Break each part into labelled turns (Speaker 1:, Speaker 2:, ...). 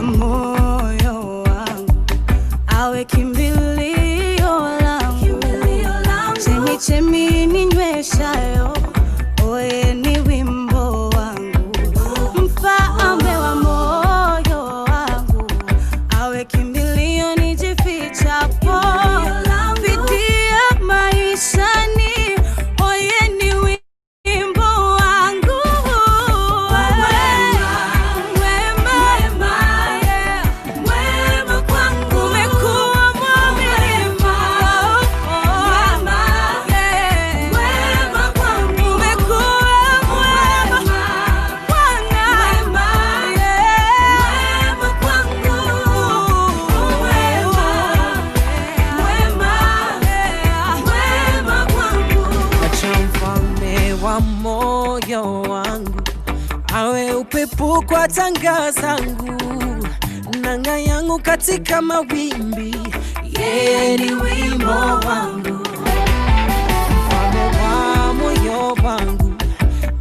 Speaker 1: wa moyo wangu, awe kimbilio langu, chemichemi ninyweshayo, oye ni wimbo wangu, mfalme wa moyo wangu, awe kimbilio nijifichapo, pitia maishani, oye ni wimbo wangu. Wema kwangu, umekuwa mwema. Wema kwangu, umekuwa mwema. Bwana, wema kwangu, wema kwangu. Acha mfalme wa moyo wangu awe upepo kwa tanga zangu, nanga yangu katika mawimbi, yeye ni wimbo wangu. Mfalme wa moyo wangu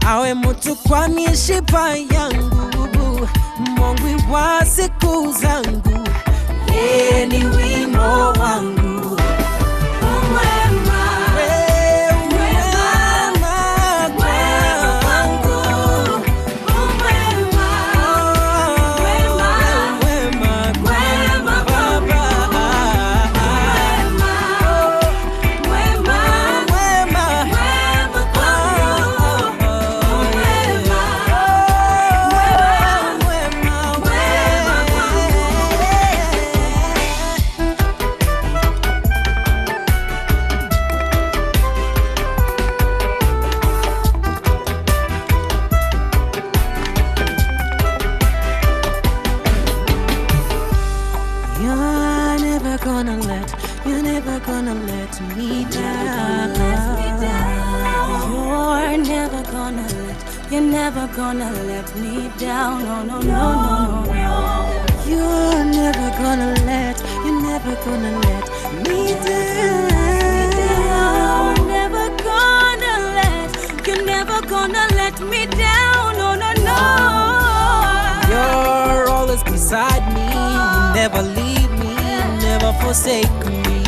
Speaker 1: awe moto kwa mishipa yangu, mwangwi wa siku zangu, yeye ni wimbo wangu. You're never gonna let me down. You're never gonna let me down. No, no, no, no, no. You're never gonna let me down. You're never gonna let me down. No, no, no. You're always beside me. You never leave me, never forsake me.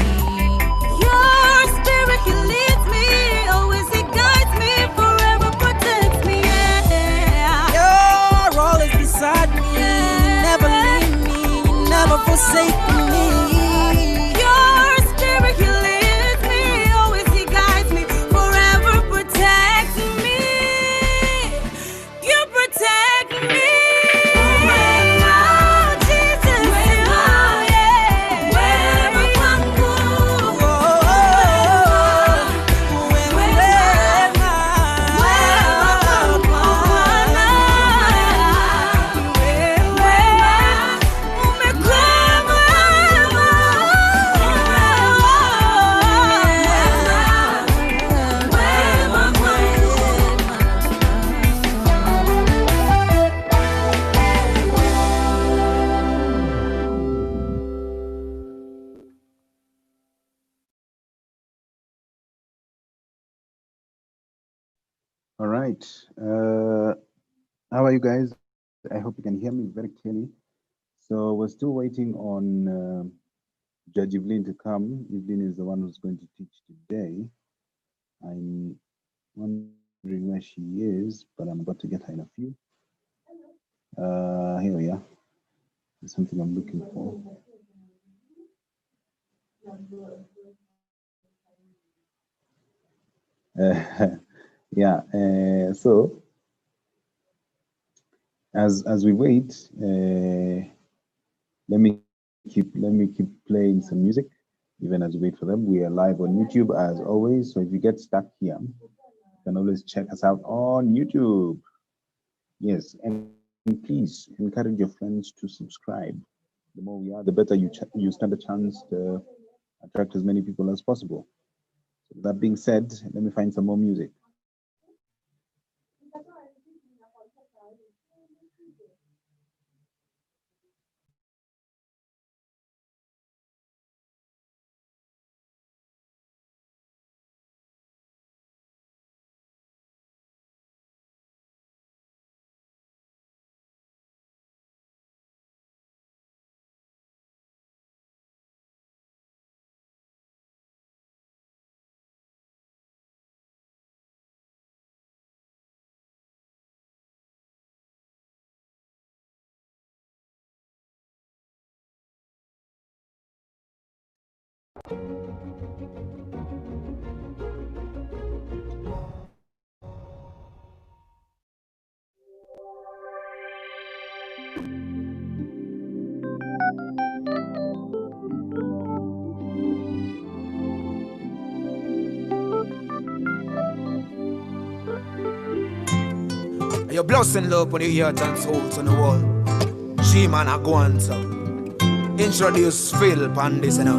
Speaker 1: Your spirit, He leads me, always He guides me, forever protects me. Yeah. You're always beside me, you never leave me, you never forsake me. Your spirit, He leads me, always He guides me, forever protects me. You protect me.
Speaker 2: All right. How are you guys? I hope you can hear me very clearly. So we're still waiting on Judge Evelyn to come. Evelyn is the one who's going to teach today. I'm wondering where she is, but I'm about to get her in a few. Here we are. There's something I'm looking for. Yeah. So as we wait, let me keep playing some music even as we wait for them. We are live on YouTube as always. So if you get stuck here, you can always check us out on YouTube. Yes, and please encourage your friends to subscribe. The more we are, the better you stand a chance to attract as many people as possible. So that being said, let me find some more music.
Speaker 3: Your blessing love on the earth and souls on the wall. She man a go on so. Introduce Phil pan this and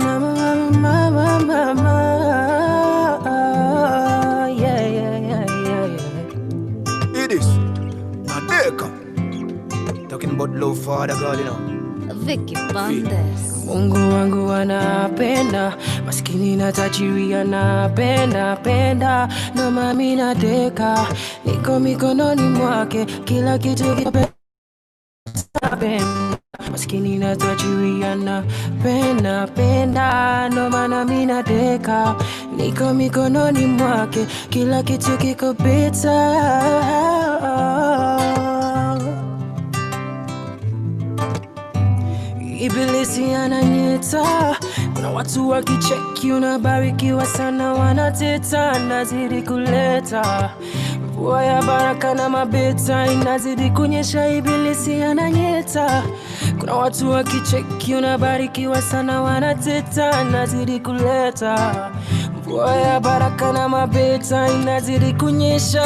Speaker 3: It is Nadeka. Talking about love for the God, you know.
Speaker 4: Vicky Bandes.
Speaker 1: Mungu wangu anapenda, maskini na tajiri anapenda, penda. No mami nadeka, niko mikononi mwake, kila kitu kipenda. Maskini na tajiri anapenda, penda. No maana mimi nadeka, niko mikononi mwake, kila kitu kiko pita. Ibilisi ananyeta, kuna watu wakicheki unabarikiwa sana wanateta, nazidi kuleta mvua ya baraka na mabeta, inazidi kunyesha. Ibilisi ananyeta, kuna watu wakicheki unabarikiwa sana wanateta, nazidi kuleta mvua ya baraka na mabeta, inazidi kunyesha.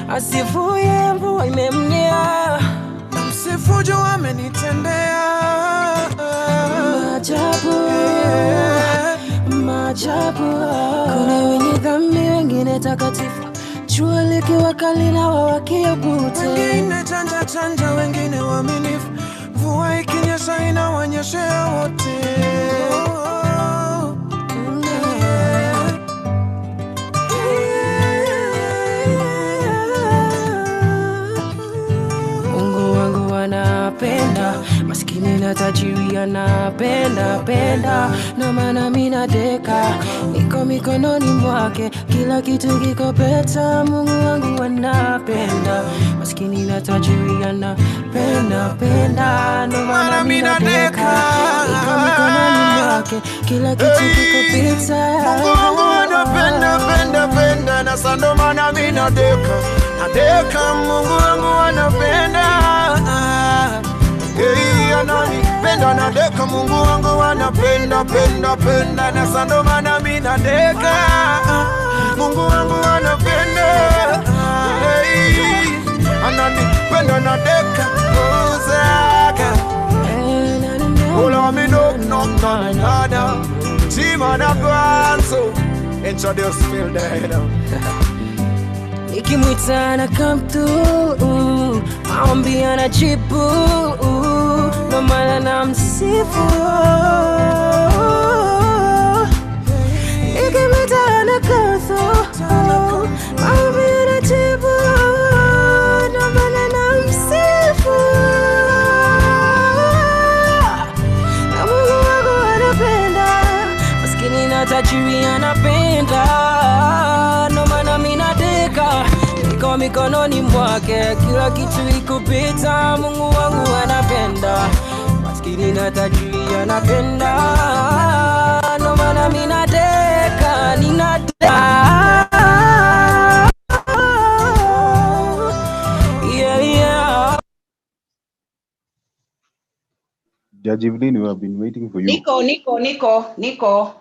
Speaker 1: Asifuye mvua imemnyea,
Speaker 3: Msifujo amenitendea
Speaker 1: maajabu, maajabu. Kuna wenye dhambi, wengine takatifu, jua likiwa kali na wawakia bute.
Speaker 3: Wengine chanja chanja, wengine waaminifu, mvua ikinyesha inawanyeshea wote.
Speaker 1: Mungu wangu anapenda, maskini na tajiri anapenda, penda. No maana mimi nadeka, niko mikononi mwake, kila kitu kiko peta. Mungu wangu anapenda, maskini na tajiri anapenda, penda. No maana mimi nadeka, niko mikononi mwake, kila kitu kiko peta.
Speaker 3: Mungu wangu anapenda, penda, penda. Na sando maana mimi nadeka, nadeka. Mungu wangu anapenda, ananipenda, nadeka. Mungu wangu anapenda, penda, penda. Na sando maana mimi nadeka, Mungu wangu anapenda, ananipenda, nadeka. Ozaka Ola mi knock nada. Chima na kwanzo introduce Phil there.
Speaker 1: Nikimwita na come through, maombi anajibu, no maana namsifu. Nikimwita na come through, maombi anajibu, no maana namsifu. Na Mungu wangu anapenda, maskini na tajiri anapenda. No maana mimi nadeka, niko mikononi mwake, kila kitu ikupita. Mungu wangu anapenda, maskini na tajiri anapenda. No maana mimi nadeka, ninadeka. Yeah, yeah.
Speaker 2: Judge Evelyn, we have been waiting for you.
Speaker 5: Nico.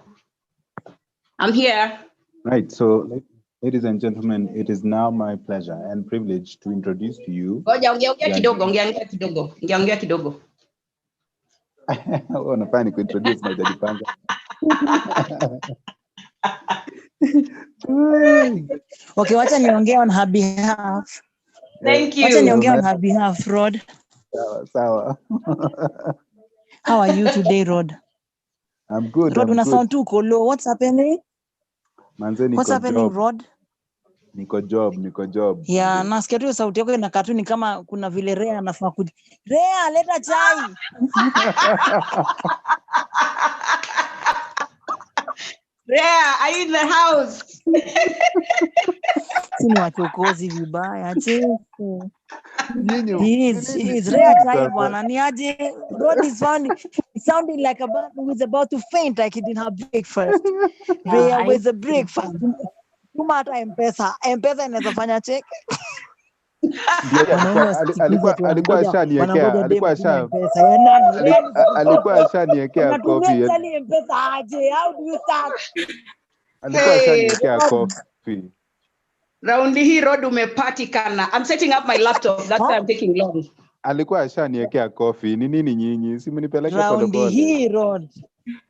Speaker 5: I'm here.
Speaker 2: Right, so ladies and gentlemen, it is now my pleasure and privilege to introduce to you.
Speaker 5: Ongea kidogo.
Speaker 2: Unafanya kuintroduce na hujajipanga.
Speaker 6: Okay, wacha niongee on her behalf.
Speaker 5: Thank you.
Speaker 6: Wacha niongee on her behalf, Rod.
Speaker 2: Sawa.
Speaker 6: How are you today, Rod?
Speaker 2: I'm good.
Speaker 6: Rod, una sound too low. What's happening?
Speaker 2: Manze,
Speaker 6: What's happening, Rod?
Speaker 2: Niko job.
Speaker 6: Yeah, nasikia tu sauti yako ina katuni kama kuna vile Rea anafaa kuja. Rea, leta chai.
Speaker 5: Rea, are you in the house?
Speaker 6: Sini wachokozi vibaya. Chefu. He is rare type one. And Rod is sounding like who was about to faint, like he didn't have breakfast. Rare was a breakfast. Tumata M-Pesa inaweza fanya check.
Speaker 2: alikuwa ashaniekea
Speaker 6: M-Pesa aje. How do you start?
Speaker 2: alikuwa ashaniekea coffee.
Speaker 5: Raundi hii Rod umepatikana. I'm setting up my laptop. That's why I'm taking long.
Speaker 2: Alikuwa ashaniekea coffee. Ni nini nyinyi? Si mnipeleke pole pole.
Speaker 6: Raundi hii Rod.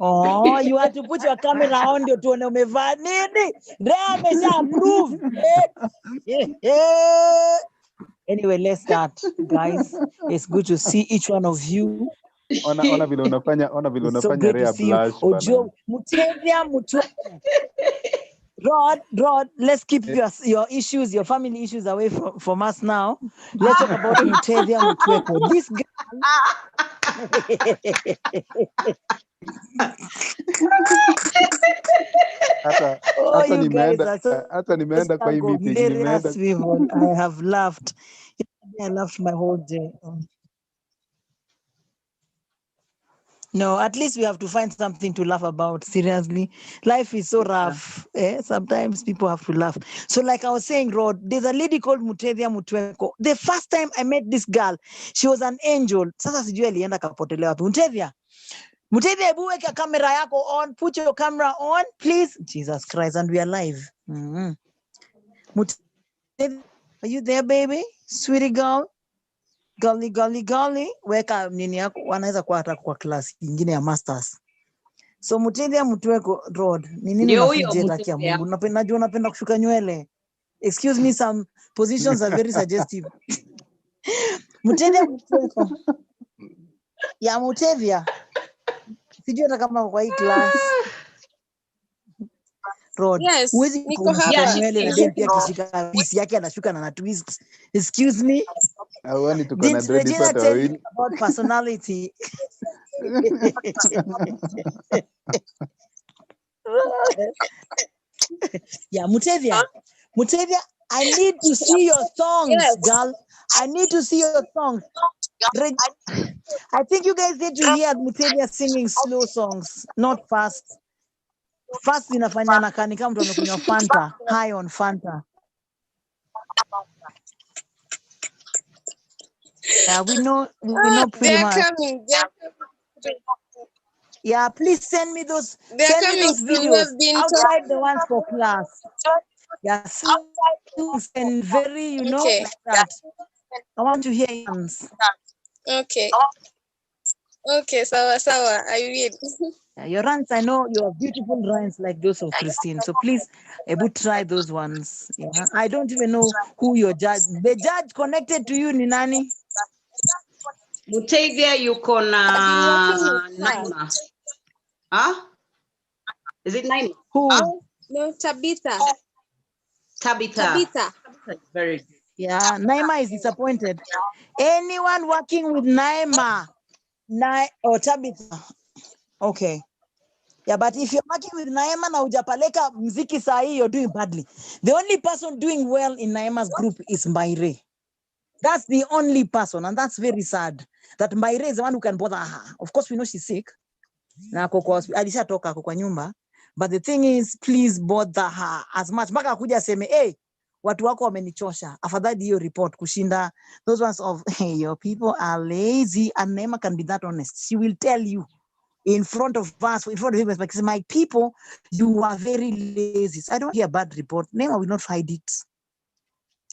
Speaker 6: Oh, you have to put your camera on ndio tuone umevaa nini. Rea amesha approve. Anyway, let's start, guys. It's good to see each one of you.
Speaker 2: Ona vile unafanya Rea blush bana.
Speaker 6: Mutevya Mutweko. Rod, let's keep your issues, your family issues away from us now. Let's talk about Mutevya Mutweko. This girl.
Speaker 2: hata nimeenda kwa hii meeting.
Speaker 6: I have laughed. I laughed my whole day. No, at least we have to find something to laugh about. Seriously, life is so rough. Sometimes people have to laugh. So like I was saying, Rod, there's a lady called Mutevya Mutweko. The first time I met this girl, she was an angel. Sasa sijui alienda kapotelea wapi. Mutevya, hebu weka camera yako on. Put your camera on, please. Jesus Christ, and we are live. Mutevya, are you there, baby? Sweetie girl? Golly. Weka nini yako, wanaweza kuwa hata kwa class nyingine ya masters. So Mutevya Mutweko, Rod, ni nini unafijeta kia Mungu? Najua unapenda kushuka nywele. Excuse me, some positions are very suggestive. Mutevya Mutweko. Ya Mutevya. Sijui hata kama kwa hii class. Rod,
Speaker 7: yes,
Speaker 6: niko hapa. Nywele na dem pia kishika pisi yake anashuka na twist. Excuse me.
Speaker 2: Awani tuko na dread pata wawili.
Speaker 6: About personality. Yeah, Mutevya, I need to see your songs, girl. I need to see your songs. I think you guys need to hear Mutevya singing slow songs, not fast. Fast inafanya na kani kama mtu amekunywa Fanta, high on Fanta. Yeah, we know pretty much.
Speaker 7: Coming.
Speaker 6: Yeah, please send me those videos outside the ones for class. Yes, and very,
Speaker 7: okay.
Speaker 6: Like that. I want to hear yours.
Speaker 7: Okay, sawa. I will.
Speaker 6: Yeah, your runs, I know you have beautiful runs like those of Christine. So please, try those ones. Yeah, I don't even know who your judge. The judge connected to you, ni nani?
Speaker 5: Mutevya yuko na Naima. Huh? Is it Naima?
Speaker 6: Who?
Speaker 7: No, Tabitha.
Speaker 5: Very good.
Speaker 6: Yeah, Naima is disappointed. Anyone working with Naima or Tabitha? Okay. Yeah, but if you're working with Naima na hujapaleka mziki saa hii, you're doing badly. The only person doing well in Naima's group is Mbaire. That's the only person, and that's very sad. That Mbaire is the one who can bother her. Of course, we know she's sick. Na alishatoka kwa nyumba. But the thing is, please bother her as much. Mpaka kuja aseme, hey, watu wako wamenichosha. Afadhali hiyo report kushinda those ones of, hey, your people are lazy. And Naima can be that honest. She will tell you in front of us, in front of him, like, my people, you are very lazy. So I don't hear a bad report. Naima will not hide it.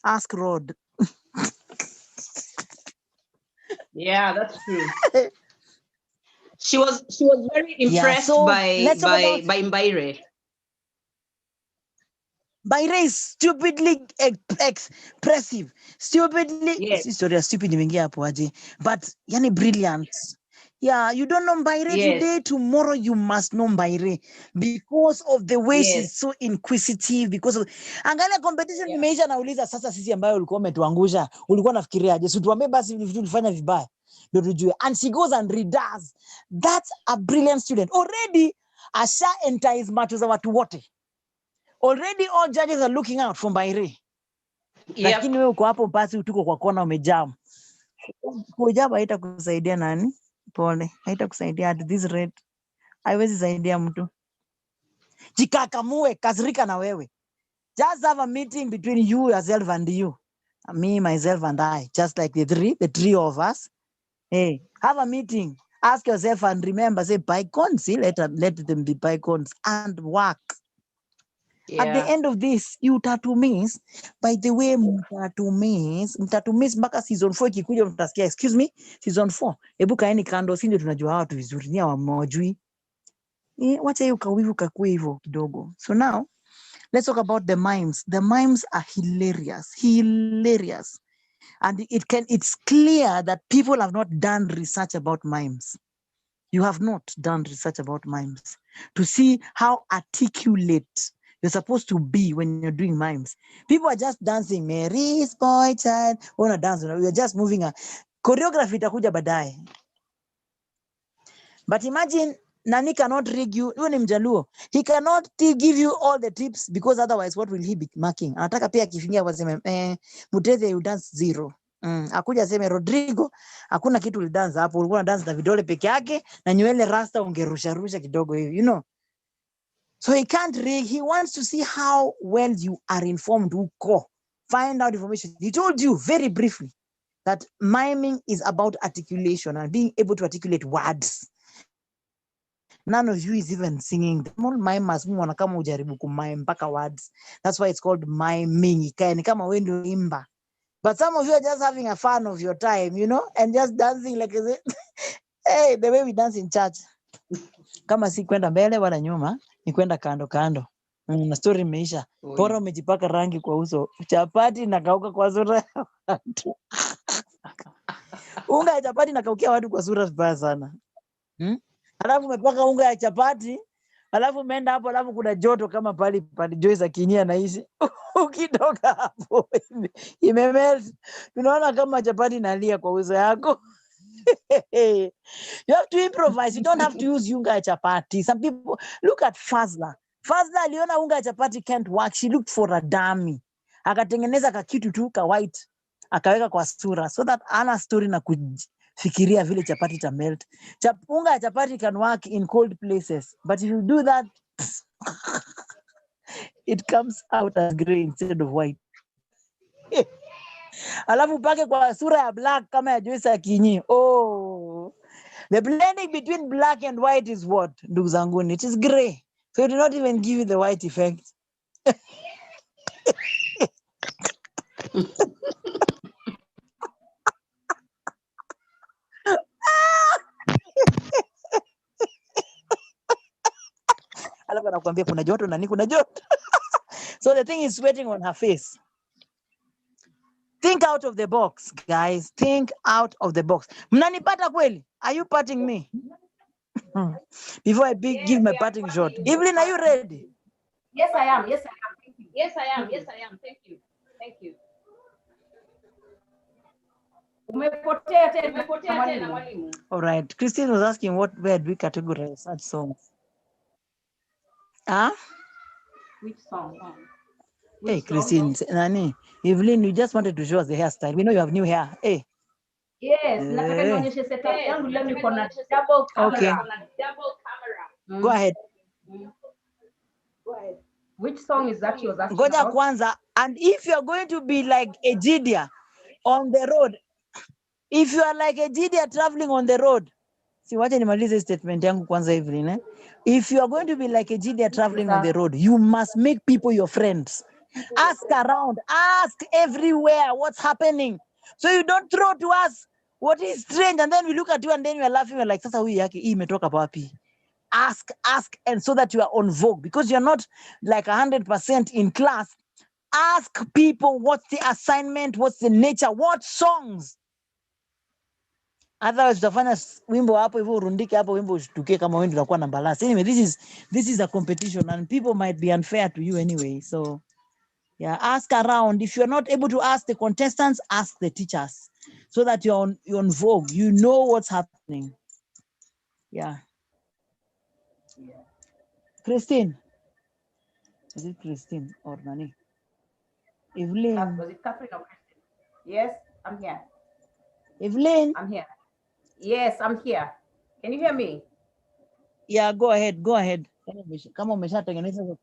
Speaker 6: Ask Rod.
Speaker 5: Yeah, that's true. She was very impressed by Mbaire.
Speaker 6: Mbaire is stupidly expressive. Stupidly,
Speaker 5: yes.
Speaker 6: Sorry, stupid imeingia hapo aje. But yani brilliant. Yeah, you don't know Mbaire today, tomorrow you must know Mbaire because of the way she's so inquisitive, because of angalia competition imeisha, nauliza sasa sisi ambayo ulikuwa umetuangusha ulikuwa nafikiriaje? Si tuambie basi vitu tulifanya vibaya ndio tujue. And she goes and redoes. That's a brilliant student. Already asha entice macho za watu wote. Already all judges are looking out for Mbaire. Lakini wewe uko hapo basi tuko kwa kona umejam. Kujam haitakusaidia nani? Pole. Haitakusaidia at this rate. Haiwezi saidia mtu. Jikakamue, kasirika na wewe. Just have a meeting between you, yourself and you. Me, myself and I. Just like the three of us. Hey, have a meeting. Ask yourself and remember, say bygones, see, let them be bygones and work. At the end of this, you tatumis, by the way, mtatumis mpaka season 4 ikikuja mtasikia, excuse me, season 4. Hebu kaeni kando, si ndio tunajua watu vizuri, ni hawamjui. Wacha hiyo kawivu kakue hivyo kidogo. So now, let's talk about the mimes. The mimes are hilarious. And it's clear that people have not done research about mimes. You have not done research about mimes to see how articulate you're supposed to be when you're doing mimes. People are just dancing, Mary's boy child. Wanna dance, you're just moving. Choreography itakuja baadaye. But imagine Nani cannot rig you. He cannot give you all the tips because otherwise what will he be marking? Anataka pia akifingia waseme Muteze you dance 0. Akuja seme Rodrigo hakuna kitu ulidance hapo, ulikuwa dance na vidole peke yake na nywele rasta ungerusha kidogo hivi, you know. So he can't rig. He wants to see how well you are informed. Find out information. He told you very briefly that miming is about articulation and being able to articulate words. None of you is even singing. The small mimers wana kama ujaribu kumime mpaka words. That's why it's called miming. Ikae ni kama wewe ndio imba. But some of you are just having a fun of your time, you know, and just dancing like hey, the way we dance in church. Kama si kwenda mbele wala nyuma, ni kwenda kando. Na story imeisha. Bora umejipaka rangi kwa uso. Chapati na kauka kwa sura ya watu. Unga ya chapati na kaukia watu kwa sura vibaya sana. Alafu umepaka unga ya chapati, alafu umeenda hapo, alafu kuna joto kama pali Joyce Akinyia anaishi. Ukitoka hapo imemelt. Tunaona kama chapati inalia kwa uso yako. You have to improvise. You don't have to use unga ya chapati. Some people look at Fazla. Fazla aliona unga ya chapati can't work. She looked for a dummy. Akatengeneza kakitu tu ka white. Akaweka kwa sura so that ana story na kufikiria vile chapati ta melt. Unga ya chapati can work in cold places, but if you do that it comes out as gray instead of white. Alafu pake kwa sura ya black kama ya Joyce Akinyia. The blending between black and white is what? Ndugu zanguni, it is gray. So it will not even give you the white effect. Alafu anakuambia kuna joto nani kuna joto. So the thing is sweating on her face. Think out of the box, guys. Think out of the box. Mnanipata kweli? Are you patting me? Before I give my patting shot. Evelyn, are you ready?
Speaker 5: Yes, I am. Thank you. Yes, I am. Thank you. Umepotea tena mwalimu.
Speaker 6: All right. Christine was asking where do we categorize such songs?
Speaker 5: Which song?
Speaker 6: Hey, Christine, Nani, Evelyn, you just wanted to show us the hairstyle. We know you have new hair. Hey.
Speaker 5: Yes, nataka nionyeshe setup yangu leo niko na double camera.
Speaker 6: Okay. Go ahead.
Speaker 5: Which song is that you was asking
Speaker 6: Ngoja
Speaker 5: about?
Speaker 6: kwanza, and if you're going to be like a Jidia on the road, if you are like a Jidia traveling on the road, see wacha nimalize statement yangu kwanza Evelyn, If you are going to be like a Jidia traveling on the road, you must make people your friends. Ask around, ask everywhere what's happening. So you don't throw to us what is strange, and then we look at you and then we are laughing. We're like, sasa huyu yake hii imetoka wapi? Ask, and so that you are on vogue, because you're not like 100% in class. Ask people what's the assignment, what's the nature, what songs. Otherwise, utafanya wimbo hapo hivyo urundike hapo wimbo ushtuke kama wewe ndio unakuwa namba last. Anyway, this is a competition and people might be unfair to you anyway. So, yeah, ask around. If you're not able to ask the contestants, ask the teachers so that you're on vogue. You know what's happening. Yeah. Christine. Is it Christine or Nani? Evelyn.
Speaker 5: Was it Catherine or Christine? Yes, I'm here.
Speaker 6: Evelyn.
Speaker 5: I'm here. Yes, I'm here. Can you hear me?
Speaker 6: Yeah, go ahead. Go ahead. Kama umeshatengeneza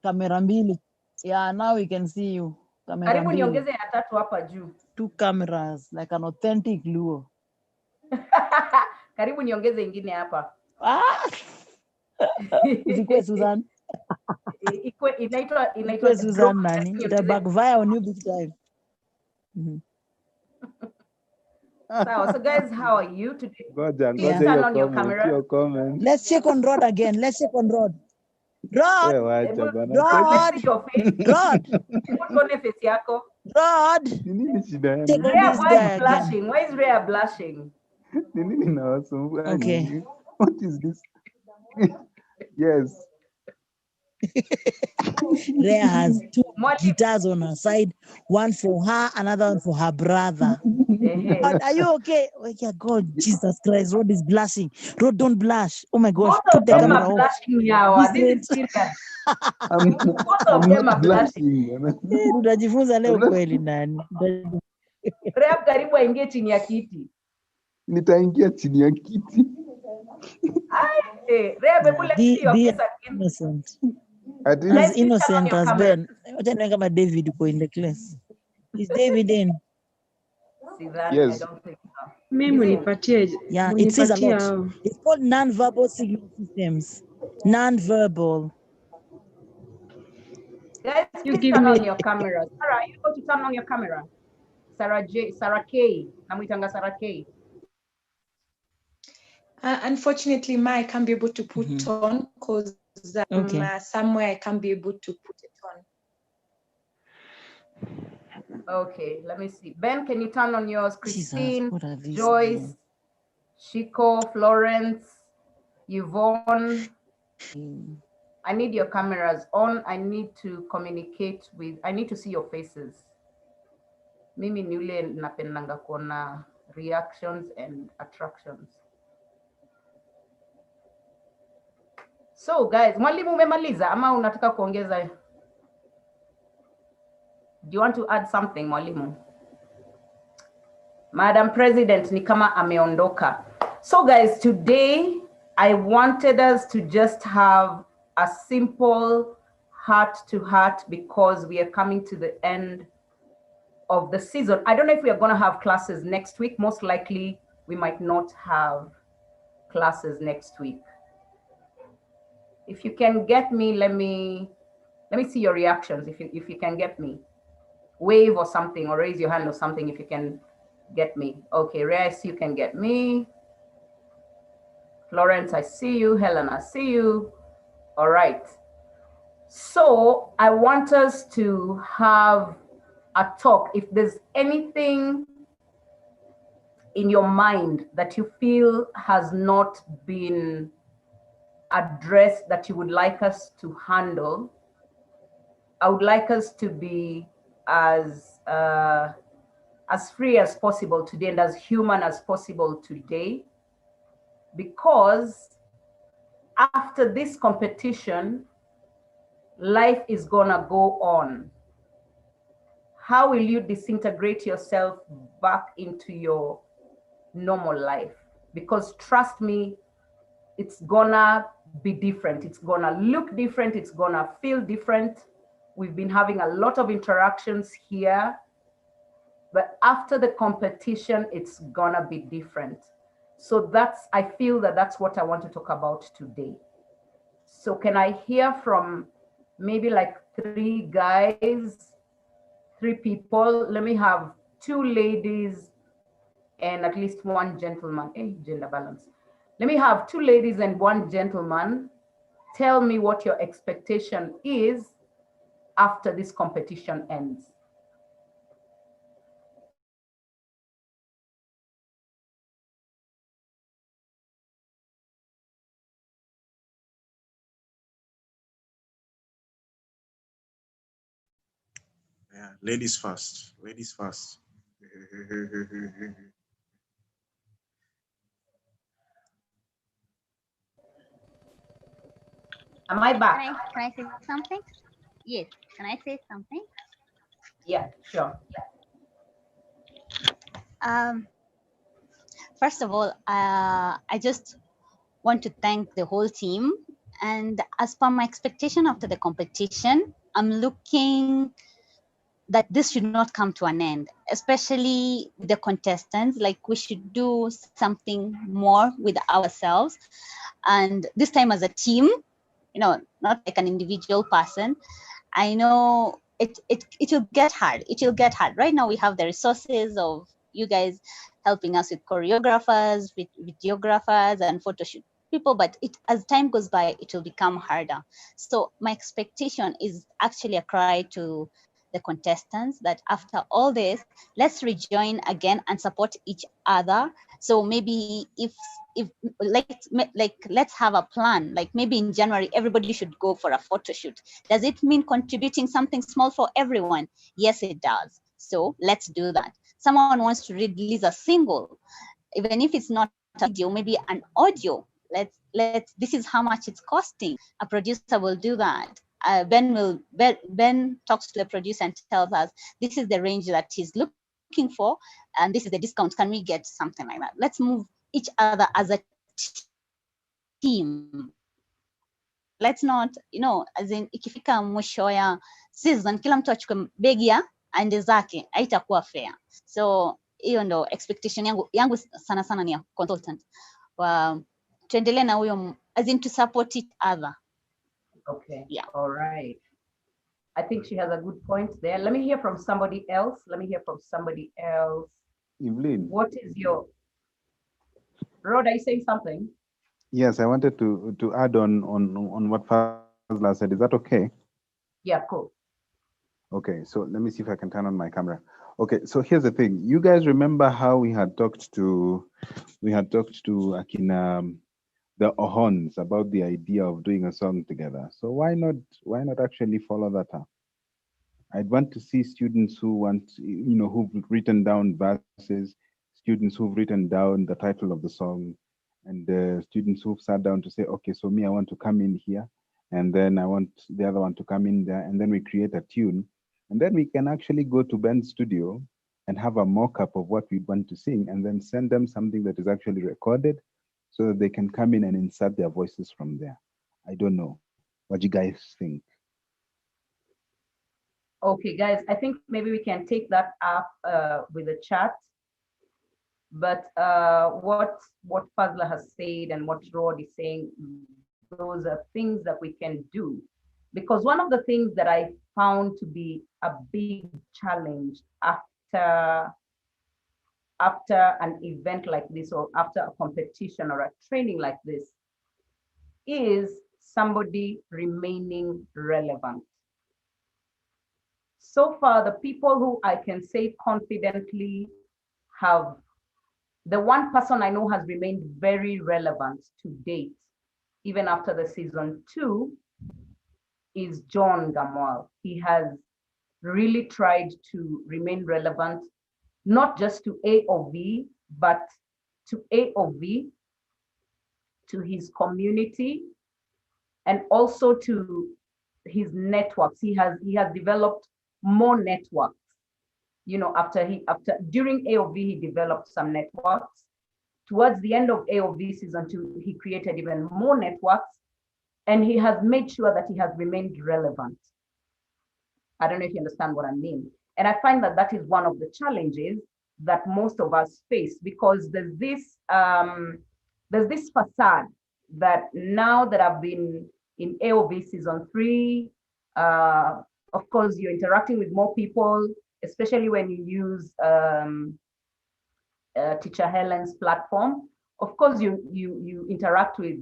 Speaker 6: kamera mbili. Yeah, now we can see you. Kamera
Speaker 5: Karibu
Speaker 6: mbili.
Speaker 5: niongeze ya tatu hapa juu.
Speaker 6: 2 cameras like an authentic Luo.
Speaker 5: Karibu niongeze ingine hapa.
Speaker 6: Usikwe Susan.
Speaker 5: Inaitwa
Speaker 6: Susan nani? Ita backfire on you big time.
Speaker 5: So guys, how are you today?
Speaker 2: Please
Speaker 5: turn on your camera.
Speaker 2: Your comment.
Speaker 6: Let's check on Rod again. Let's check on Rod. Rod.
Speaker 2: Rod.
Speaker 6: Rod.
Speaker 5: Rod.
Speaker 6: Check on this guy
Speaker 5: blushing. Why is Rhea blushing?
Speaker 6: Okay.
Speaker 2: What is this? Yes.
Speaker 6: Rhea has 2 guitars on her side, one for her, another one for her brother. Rod, are you okay? Oh my God, Jesus Christ, Rod is blushing. Rod, don't blush. Oh my gosh, put the camera off.
Speaker 5: Both of them are blushing.
Speaker 6: Utajifunza leo kweli nani?
Speaker 5: Rhea karibu aingie chini ya kiti.
Speaker 2: Nitaingia chini ya kiti.
Speaker 5: Rhea, let's see your face again.
Speaker 6: Innocent.
Speaker 2: As
Speaker 6: innocent as Ben. Kama David go in the class. Is David in?
Speaker 5: See that?
Speaker 2: Yes.
Speaker 5: I don't think so.
Speaker 6: Yeah, it says a lot. It's called non-verbal signal systems. Non-verbal.
Speaker 5: Guys, please turn on your camera. Sarah, are you going to turn on your camera? Sarah K. Namuitanga Sarah K.
Speaker 8: Unfortunately, I can't be able to put on because somewhere I can't be able to put it on.
Speaker 5: Okay, let me see. Ben, can you turn on yours? Christine,
Speaker 6: Jesus,
Speaker 5: Joyce, Chico, Florence, Yvonne. I need your cameras on. I need to communicate with, I need to see your faces. Mimi ni ule napendanga kuona reactions and attractions. So guys, mwalimu umemaliza ama unataka kuongeza? Do you want to add something, mwalimu? Madam President ni kama ameondoka. So guys, today I wanted us to just have a simple heart-to-heart because we are coming to the end of the season. I don't know if we are going to have classes next week. Most likely we might not have classes next week. If you can get me, let me see your reactions. If you can get me, wave or something, or raise your hand or something if you can get me. Okay, Ray, I see you can get me. Florence, I see you. Helen, I see you. All right. So I want us to have a talk. If there's anything in your mind that you feel has not been addressed that you would like us to handle, I would like us to be as free as possible today and as human as possible today, because after this competition, life is gonna go on. How will you disintegrate yourself back into your normal life? Because trust me, it's gonna be different. It's gonna look different. It's gonna feel different. We've been having a lot of interactions here, but after the competition, it's gonna be different. So I feel that that's what I want to talk about today. So can I hear from maybe like 3 guys, 3 people? Let me have 2 ladies and at least 1 gentleman. Hey, gender balance. Let me have 2 ladies and 1 gentleman. Tell me what your expectation is after this competition ends.
Speaker 9: Yeah, ladies first. Ladies first.
Speaker 5: Am I back?
Speaker 4: Can I say something? Yes. Can I say something?
Speaker 5: Yeah, sure.
Speaker 4: First of all, I just want to thank the whole team. And as per my expectation after the competition, I'm looking that this should not come to an end, especially with the contestants. Like, we should do something more with ourselves. And this time as a team, not like an individual person. I know it will get hard. It will get hard. Right now we have the resources of you guys helping us with choreographers, with videographers and photo shoot people, but as time goes by, it will become harder. So my expectation is actually a cry to the contestants that after all this, let's rejoin again and support each other. So maybe if let's have a plan, like maybe in January everybody should go for a photo shoot. Does it mean contributing something small for everyone? Yes, it does. So let's do that. Someone wants to release a single, even if it's not a video, maybe an audio. This is how much it's costing. A producer will do that. Ben talks to the producer and tells us this is the range that he's looking for, and this is the discount. Can we get something like that? Let's move each other as a team. Let's not, as in ikifika mwisho ya season kila mtu achukue begi ya aende zake, haitakuwa fair. So hiyo ndo expectation yangu sana sana ni ya consultant. Tuendelee na huyo, as in to support each other.
Speaker 5: Okay.
Speaker 4: Yeah.
Speaker 5: All right. I think she has a good point there. Let me hear from somebody else.
Speaker 2: Evelyn.
Speaker 5: What is your... Rod, are you saying something?
Speaker 2: Yes, I wanted to add on what Fazla said. Is that okay?
Speaker 5: Yeah, cool.
Speaker 2: Okay, so let me see if I can turn on my camera. Okay, so here's the thing. You guys remember how we had talked to Akina, the Ohons, about the idea of doing a song together. So why not actually follow that up? I'd want to see students who've written down verses, students who've written down the title of the song, and students who've sat down to say, okay, so me, I want to come in here, and then I want the other one to come in there, and then we create a tune. And then we can actually go to Ben's studio and have a mock-up of what we want to sing, and then send them something that is actually recorded so that they can come in and insert their voices from there. I don't know. What do you guys think?
Speaker 5: Okay, guys, I think maybe we can take that up with the chat. But what Fazla has said and what Rod is saying, those are things that we can do. Because one of the things that I found to be a big challenge after an event like this, or after a competition or a training like this, is somebody remaining relevant. So far, the people who I can say confidently have, the one person I know has remained very relevant to date, even after the season 2, is John Gamwal. He has really tried to remain relevant, not just to AOV, but to AOV, to his community, and also to his networks. He has developed more networks. During AOV, he developed some networks. Towards the end of AOV season 2, he created even more networks, and he has made sure that he has remained relevant. I don't know if you understand what I mean. And I find that is one of the challenges that most of us face, because there's this facade that now that I've been in AOV season 3, of course, you're interacting with more people, especially when you use Teacher Helen's platform. Of course, you interact with,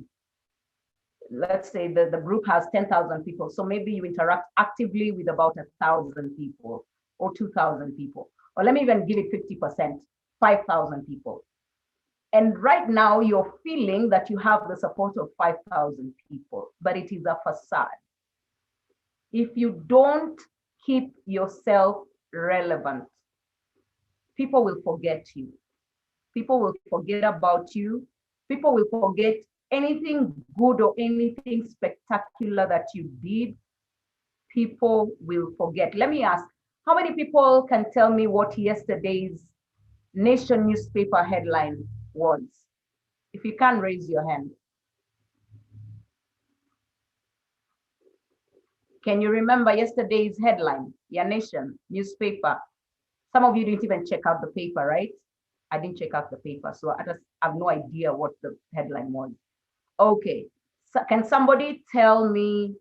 Speaker 5: let's say the group has 10,000 people. So maybe you interact actively with about 1,000 people or 2,000 people. Or let me even give it 50%, 5,000 people. And right now you're feeling that you have the support of 5,000 people, but it is a facade. If you don't keep yourself relevant, people will forget you. People will forget about you. People will forget anything good or anything spectacular that you did. People will forget. Let me ask, How many people can tell me what yesterday's Nation newspaper headline was? If you can, raise your hand. Can you remember yesterday's headline? Your Nation newspaper. Some of you didn't even check out the paper, right? I didn't check out the paper, so I just have no idea what the headline was. Okay, so can somebody tell me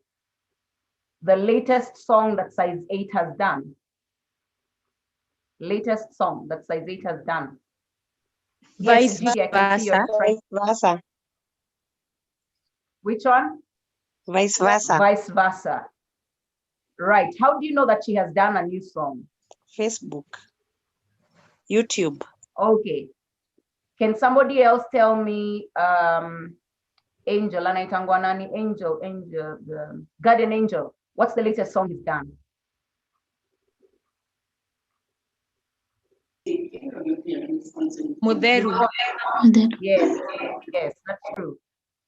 Speaker 5: the latest song that Size 8 has done? Latest song that Size 8 has done. Yes, Gigi, I can see your
Speaker 10: Vice versa.
Speaker 5: Which one?
Speaker 10: Vice versa.
Speaker 5: Vice versa. Right. How do you know that she has done a new song?
Speaker 10: Facebook. YouTube.
Speaker 5: Okay. Can somebody else tell me Angel, anaitangwa nani? Angel, the Guardian Angel. What's the latest song he's done?
Speaker 8: Muderu.
Speaker 5: Yes, yes, that's true.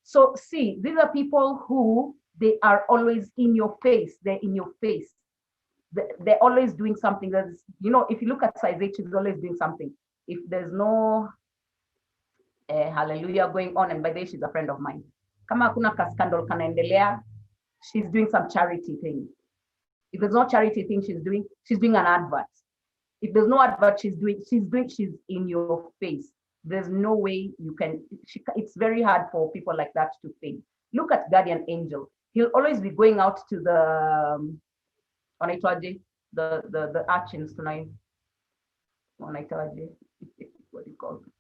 Speaker 5: So see, these are people who they are always in your face. They're in your face. They're always doing something. That's, you know, if you look at Size 8, she's always doing something. If there's no hallelujah going on, and by the way, she's a friend of mine. Kama hakuna scandal kanaendelea, she's doing some charity thing. If there's no charity thing she's doing an advert. If there's no advert she's in your face. There's no way you can, it's very hard for people like that to fade. Look at Guardian Angel. He'll always be going out to the archins tonight. What do you call them?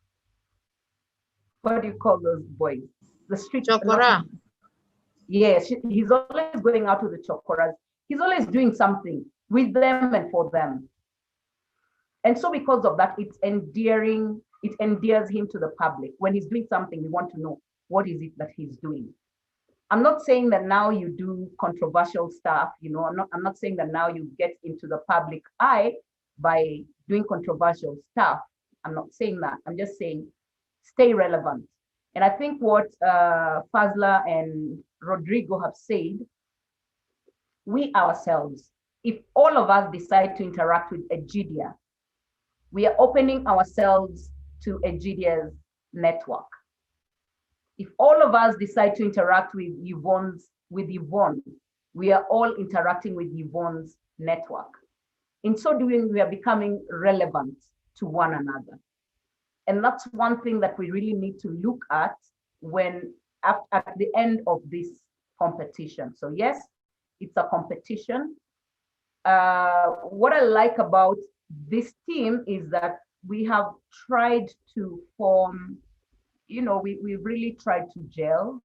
Speaker 5: What do you call those boys? The street chokora. Yes, he's always going out to the chokoras. He's always doing something with them and for them. And so because of that, it's endearing, it endears him to the public. When he's doing something, we want to know what is it that he's doing. I'm not saying that now you do controversial stuff, you know, I'm not saying that now you get into the public eye by doing controversial stuff. I'm not saying that. I'm just saying stay relevant. And I think what Fazla and Rodrigo have said, we ourselves, if all of us decide to interact with Egidia, we are opening ourselves to Egidia's network. If all of us decide to interact with Yvonne, we are all interacting with Yvonne's network. In so doing, we are becoming relevant to one another. And that's one thing that we really need to look at when at the end of this competition. So yes, it's a competition. What I like about this team is that we have tried to form, you know, we really tried to gel.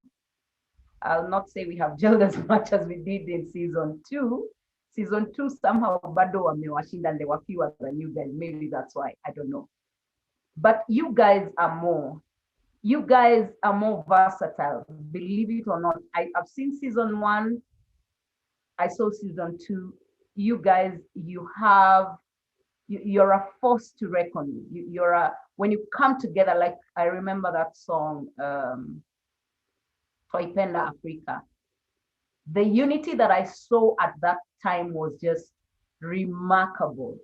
Speaker 5: I'll not say we have gelled as much as we did in season 2. Season 2 somehow bado wamewashinda and there were fewer than you guys. Maybe that's why, I don't know. But you guys are more versatile, believe it or not. I've seen season 1, I saw season 2. You guys, you're a force to reckon with. When you come together, like I remember that song, Twaipenda Africa. The unity that I saw at that time was just remarkable.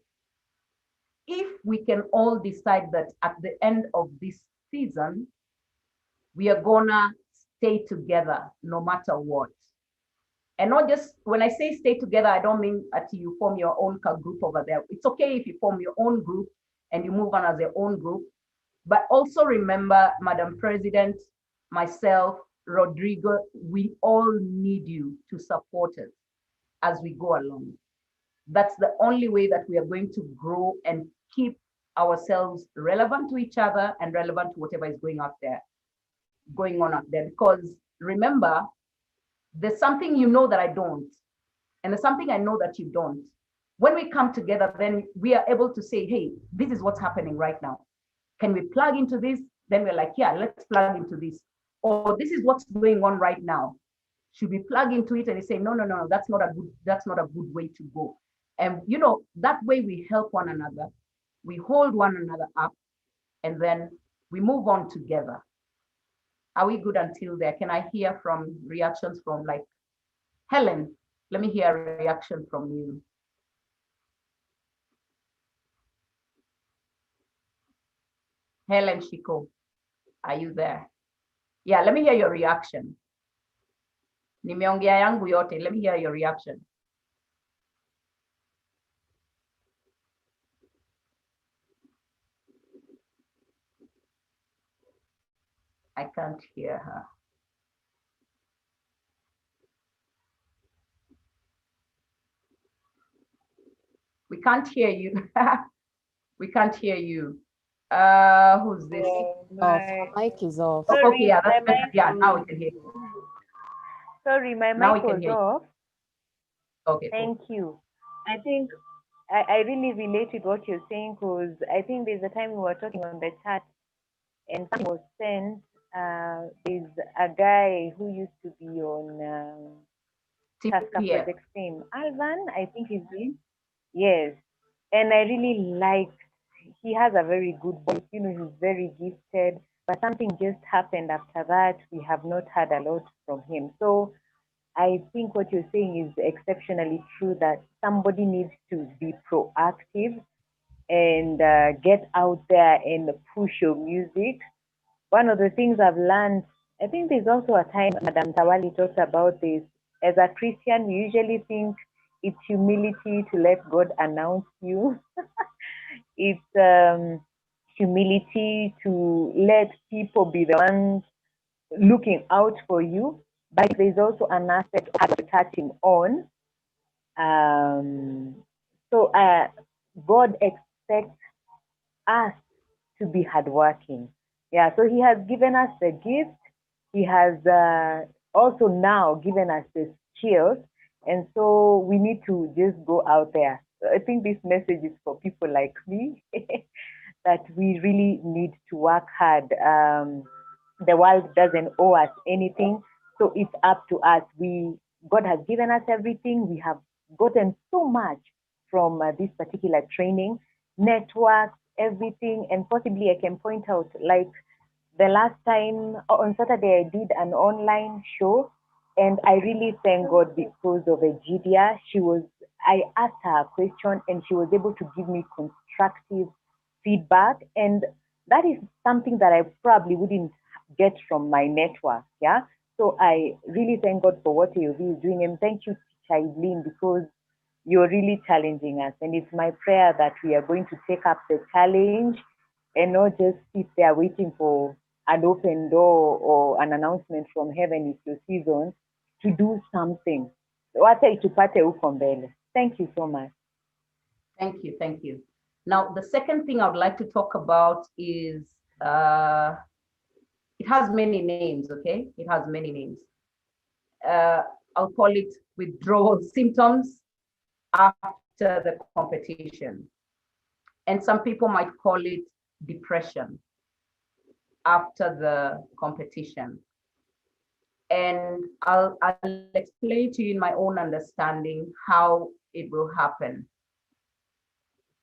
Speaker 5: If we can all decide that at the end of this season, we are gonna stay together no matter what. And not just, when I say stay together, I don't mean that you form your own group over there. It's okay if you form your own group and you move on as your own group. But also remember, Madam President, myself, Rodrigo, we all need you to support us as we go along. That's the only way that we are going to grow and keep ourselves relevant to each other and relevant to whatever is going on out there. Because remember, there's something you know that I don't, and there's something I know that you don't. When we come together, then we are able to say, hey, this is what's happening right now. Can we plug into this? Then we're like, yeah, let's plug into this. Or this is what's going on right now. Should we plug into it? And they say, no, that's not a good way to go. And you know, that way we help one another, we hold one another up, and then we move on together. Are we good until there? Can I hear from reactions from, like, Helen? Let me hear a reaction from you. Helen Shiko, are you there? Yeah, let me hear your reaction. Nimeongea yangu yote, let me hear your reaction. I can't hear her. We can't hear you. We can't hear you. Who's this?
Speaker 11: My mic is off.
Speaker 5: Oh, okay, yeah, that's better. Yeah, now we
Speaker 11: was-
Speaker 5: can hear you.
Speaker 11: Sorry, my
Speaker 5: Now we
Speaker 11: mic
Speaker 5: can
Speaker 11: was
Speaker 5: hear you.
Speaker 11: off.
Speaker 5: Okay, cool.
Speaker 11: Thank you. I think I really relate with what you're saying, because I think there's a time we were talking on the chat and something was sent. There's a guy who used to be on Tasker
Speaker 5: Yeah.
Speaker 11: Project Fame. Alvan, I think his name. Yes. And I really liked, he has a very good voice, you know, he's very gifted, but something just happened after that. We have not heard a lot from him. So I think what you're saying is exceptionally true, that somebody needs to be proactive and get out there and push your music. One of the things I've learned, I think there's also a time Madam Tawali talked about this. As a Christian, we usually think it's humility to let God announce you. It's humility to let people be the ones looking out for you. But there's also an aspect of touching on. So God expects us to be hardworking. Yeah, so He has given us the gift. He has also now given us the skills. And so we need to just go out there. So I think this message is for people like me, that we really need to work hard. The world doesn't owe us anything, so it's up to us. God has given us everything. We have gotten so much from this particular training, networks, everything, and possibly I can point out, like the last time on Saturday, I did an online show, and I really thank God because of Egidia. I asked her a question, and she was able to give me constructive feedback, and that is something that I probably wouldn't get from my network. Yeah, so I really thank God for what AOV is doing, and thank you, Teacher Evelyn, because you're really challenging us, and it's my prayer that we are going to take up the challenge and not just sit there waiting for an open door or an announcement from heaven. It's your season to do something. Thank you so much.
Speaker 5: Thank you, thank you. Now, the second thing I would like to talk about is, it has many names, okay? It has many names. I'll call it withdrawal symptoms after the competition. And some people might call it depression after the competition. And I'll explain to you in my own understanding how it will happen.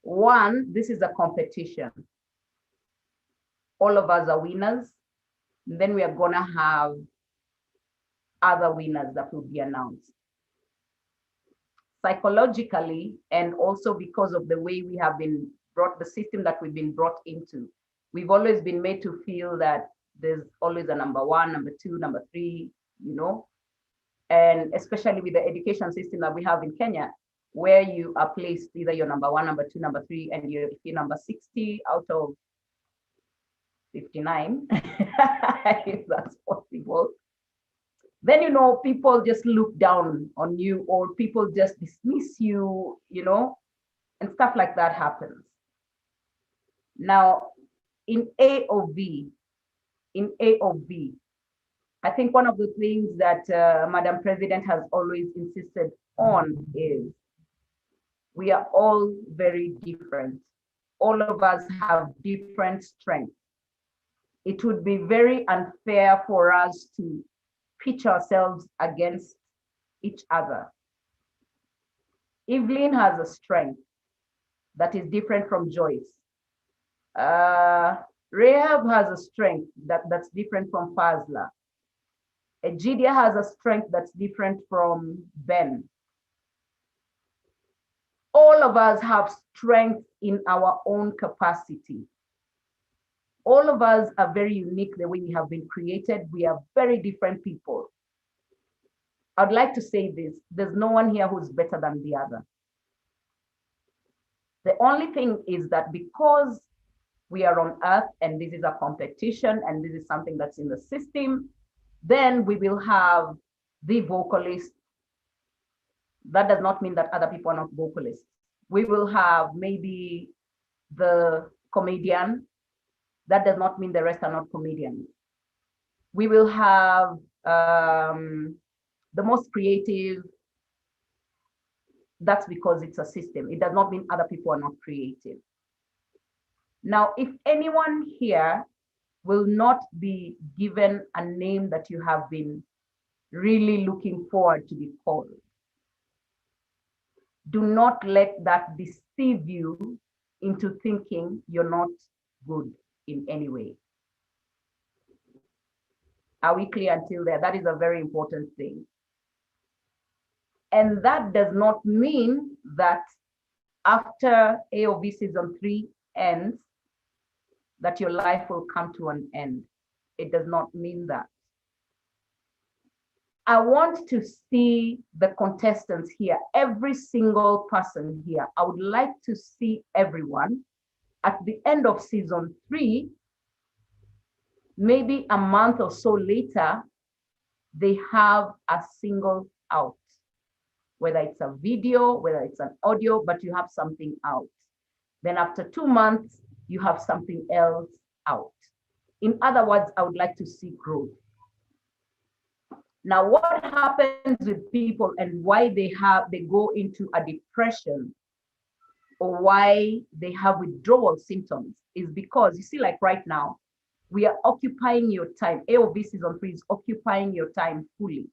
Speaker 5: One, this is a competition. All of us are winners. Then we are gonna have other winners that will be announced. Psychologically, and also because of the way we have been brought, the system that we've been brought into, we've always been made to feel that there's always a number one, number two, number three, you know, and especially with the education system that we have in Kenya, where you are placed either you're number one, number two, number three, and if you're number 60 out of 59, if that's possible, then, you know, people just look down on you, or people just dismiss you, you know, and stuff like that happens. Now, in AOV, I think one of the things that Madam President has always insisted on is we are all very different. All of us have different strengths. It would be very unfair for us to pitch ourselves against each other. Evelyn has a strength that is different from Joyce. Rehab has a strength that's different from Fazla. Egidia has a strength that's different from Ben. All of us have strength in our own capacity. All of us are very unique the way we have been created. We are very different people. I'd like to say this, there's no one here who's better than the other. The only thing is that because we are on earth and this is a competition and this is something that's in the system, then we will have the vocalist. That does not mean that other people are not vocalists. We will have maybe the comedian. That does not mean the rest are not comedians. We will have the most creative. That's because it's a system. It does not mean other people are not creative. Now, if anyone here will not be given a name that you have been really looking forward to be called, do not let that deceive you into thinking you're not good in any way. Are we clear until there? That is a very important thing. And that does not mean that after AOV season 3 ends, that your life will come to an end. It does not mean that. I want to see the contestants here, every single person here. I would like to see everyone at the end of season 3, maybe a month or so later, they have a single out. Whether it's a video, whether it's an audio, but you have something out. Then after 2 months, you have something else out. In other words, I would like to see growth. Now, what happens with people and why they go into a depression or why they have withdrawal symptoms is because, you see, like right now, we are occupying your time. AOV season 3 is occupying your time fully.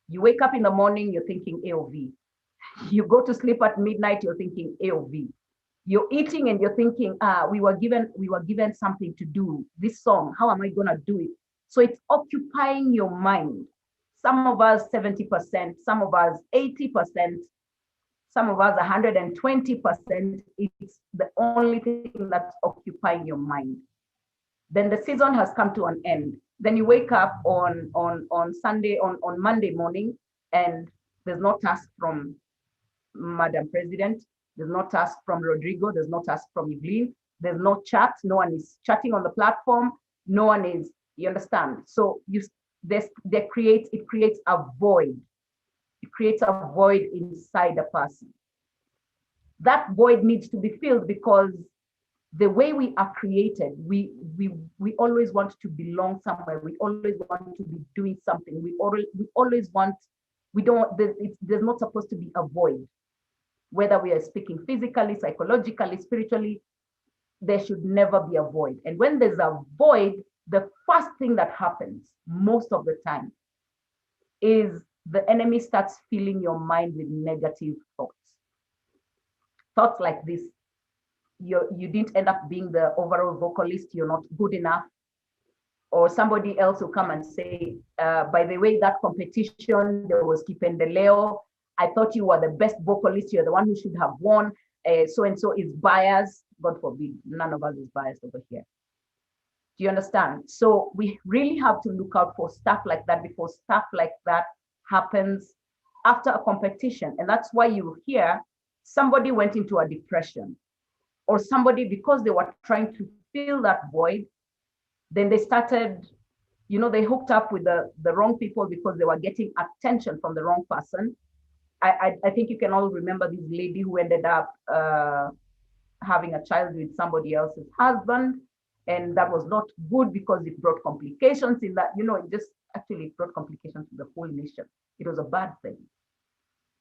Speaker 5: You wake up in the morning, you're thinking AOV. You go to sleep at midnight, you're thinking AOV. You're eating and you're thinking, we were given something to do. This song, how am I gonna do it? So it's occupying your mind. Some of us 70%, some of us 80%, some of us 120%. It's the only thing that's occupying your mind. Then the season has come to an end. Then you wake up on Sunday, on Monday morning, and there's no task from Madam President, there's no task from Rodrigo, there's no task from Evelyn, there's no chat, no one is chatting on the platform, no one is, you understand? So it creates a void. It creates a void inside the person. That void needs to be filled because the way we are created, we always want to belong somewhere. We always want to be doing something. We always want, there's not supposed to be a void. Whether we are speaking physically, psychologically, spiritually, there should never be a void. And when there's a void, the first thing that happens most of the time is the enemy starts filling your mind with negative thoughts. Thoughts like this: you didn't end up being the overall vocalist, you're not good enough. Or somebody else will come and say, by the way, that competition, there was Kipendeleo, I thought you were the best vocalist, you're the one who should have won, so-and-so is biased. God forbid, none of us is biased over here. Do you understand? So we really have to look out for stuff like that before stuff like that happens after a competition. And that's why you hear somebody went into a depression, or somebody, because they were trying to fill that void, then they started, they hooked up with the wrong people because they were getting attention from the wrong person. I think you can all remember this lady who ended up having a child with somebody else's husband, and that was not good because it brought complications in that, it just actually brought complications to the whole nation. It was a bad thing.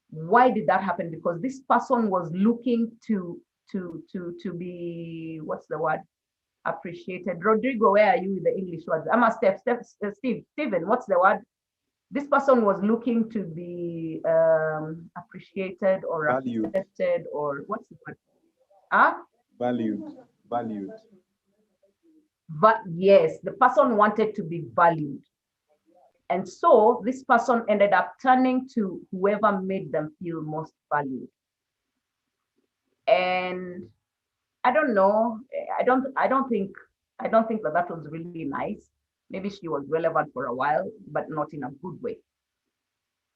Speaker 5: Why did that happen? Because this person was looking to be, what's the word? Appreciated. Rodrigo, where are you with the English words? Steven, what's the word? This person was looking to be appreciated or
Speaker 2: valued.
Speaker 5: Accepted, or what's the word?
Speaker 2: Valued.
Speaker 5: But yes, the person wanted to be valued. And so this person ended up turning to whoever made them feel most valued. And I don't know, I don't think I don't think that was really nice. Maybe she was relevant for a while, but not in a good way.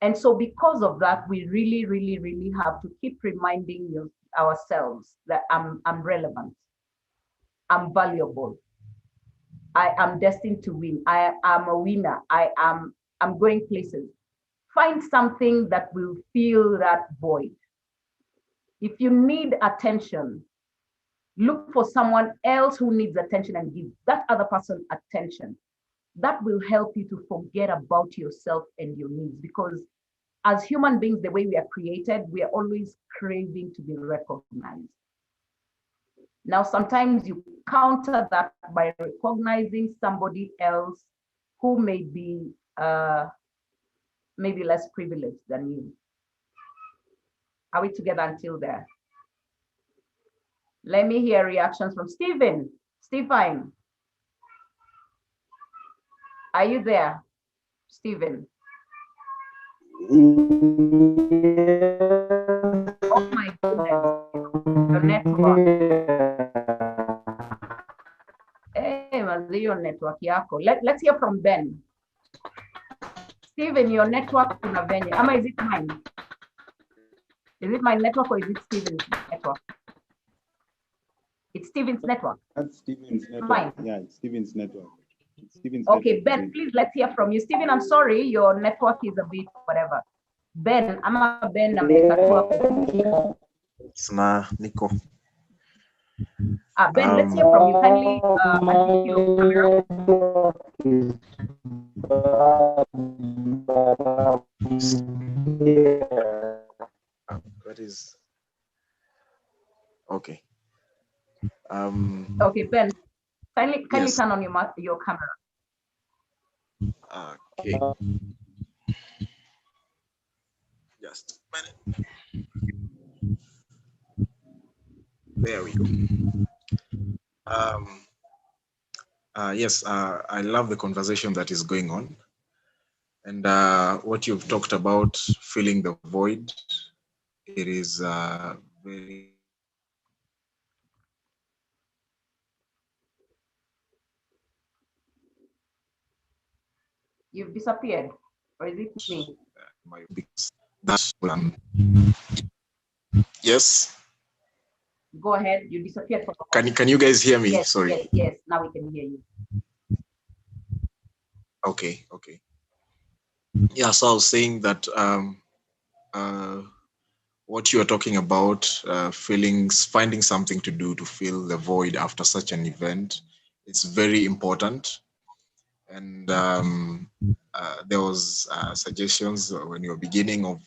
Speaker 5: And so because of that, we really, really, really have to keep reminding ourselves that I'm relevant, I'm valuable, I am destined to win, I am a winner, I'm going places. Find something that will fill that void. If you need attention, look for someone else who needs attention and give that other person attention. That will help you to forget about yourself and your needs, because as human beings, the way we are created, we are always craving to be recognized. Now, sometimes you counter that by recognizing somebody else who may be maybe less privileged than you. Are we together until there? Let me hear reactions from Stephen. Stephen, are you there? Stephen. Oh my goodness, your network. Hey, your network yako. Let's hear from Ben. Stephen, your network kuna venye. Ama is it mine? Is it my network or is it Stephen's network? It's Stephen's network.
Speaker 2: That's Stephen's network.
Speaker 5: Fine.
Speaker 2: Yeah, it's Stephen's network. It's Stephen's
Speaker 5: okay,
Speaker 2: network.
Speaker 5: Ben, please let's hear from you. Stephen, I'm sorry, your network is a bit whatever. Ben, I'm a Ben.
Speaker 9: It's na Nico.
Speaker 5: Ben, let's hear from you. Kindly unmute your camera.
Speaker 9: That is okay.
Speaker 5: Okay, Ben, kindly
Speaker 9: yes.
Speaker 5: turn on your camera.
Speaker 9: Okay. Just a minute. There we go. Yes, I love the conversation that is going on. And what you've talked about, filling the void, it is very...
Speaker 5: You've disappeared, or is it me?
Speaker 9: Yes.
Speaker 5: Go ahead. You disappeared.
Speaker 9: Can you guys hear me?
Speaker 5: Yes,
Speaker 9: sorry.
Speaker 5: Yes. Now we can hear you.
Speaker 9: Okay. Yeah. So I was saying that what you are talking about, finding something to do to fill the void after such an event, it's very important. And there was suggestions when you were beginning of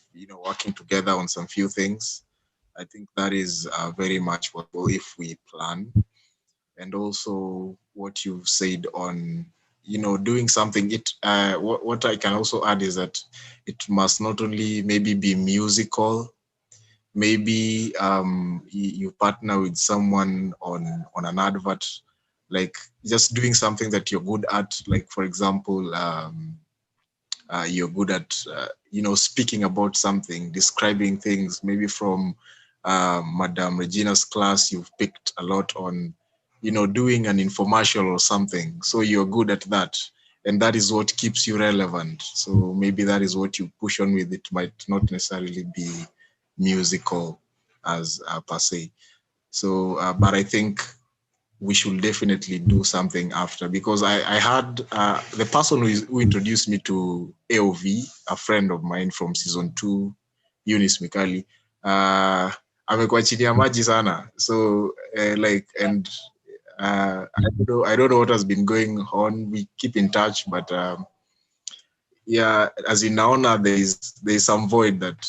Speaker 9: working together on some few things. I think that is very much possible if we plan. And also what you've said on doing something. What I can also add is that it must not only maybe be musical. Maybe you partner with someone on an advert, like just doing something that you're good at. Like, for example, you're good at, speaking about something, describing things. Maybe from Madame Regina's class, you've picked a lot on, doing an infomercial or something. So you're good at that. And that is what keeps you relevant. So maybe that is what you push on with. It might not necessarily be musical as per se. So, but I think we should definitely do something after, because I had the person who introduced me to AOV, a friend of mine from season 2, Eunice Mikali, amekuwa chini ya maji sana. So and I don't know what has been going on. We keep in touch, but yeah, as in naona there is some void that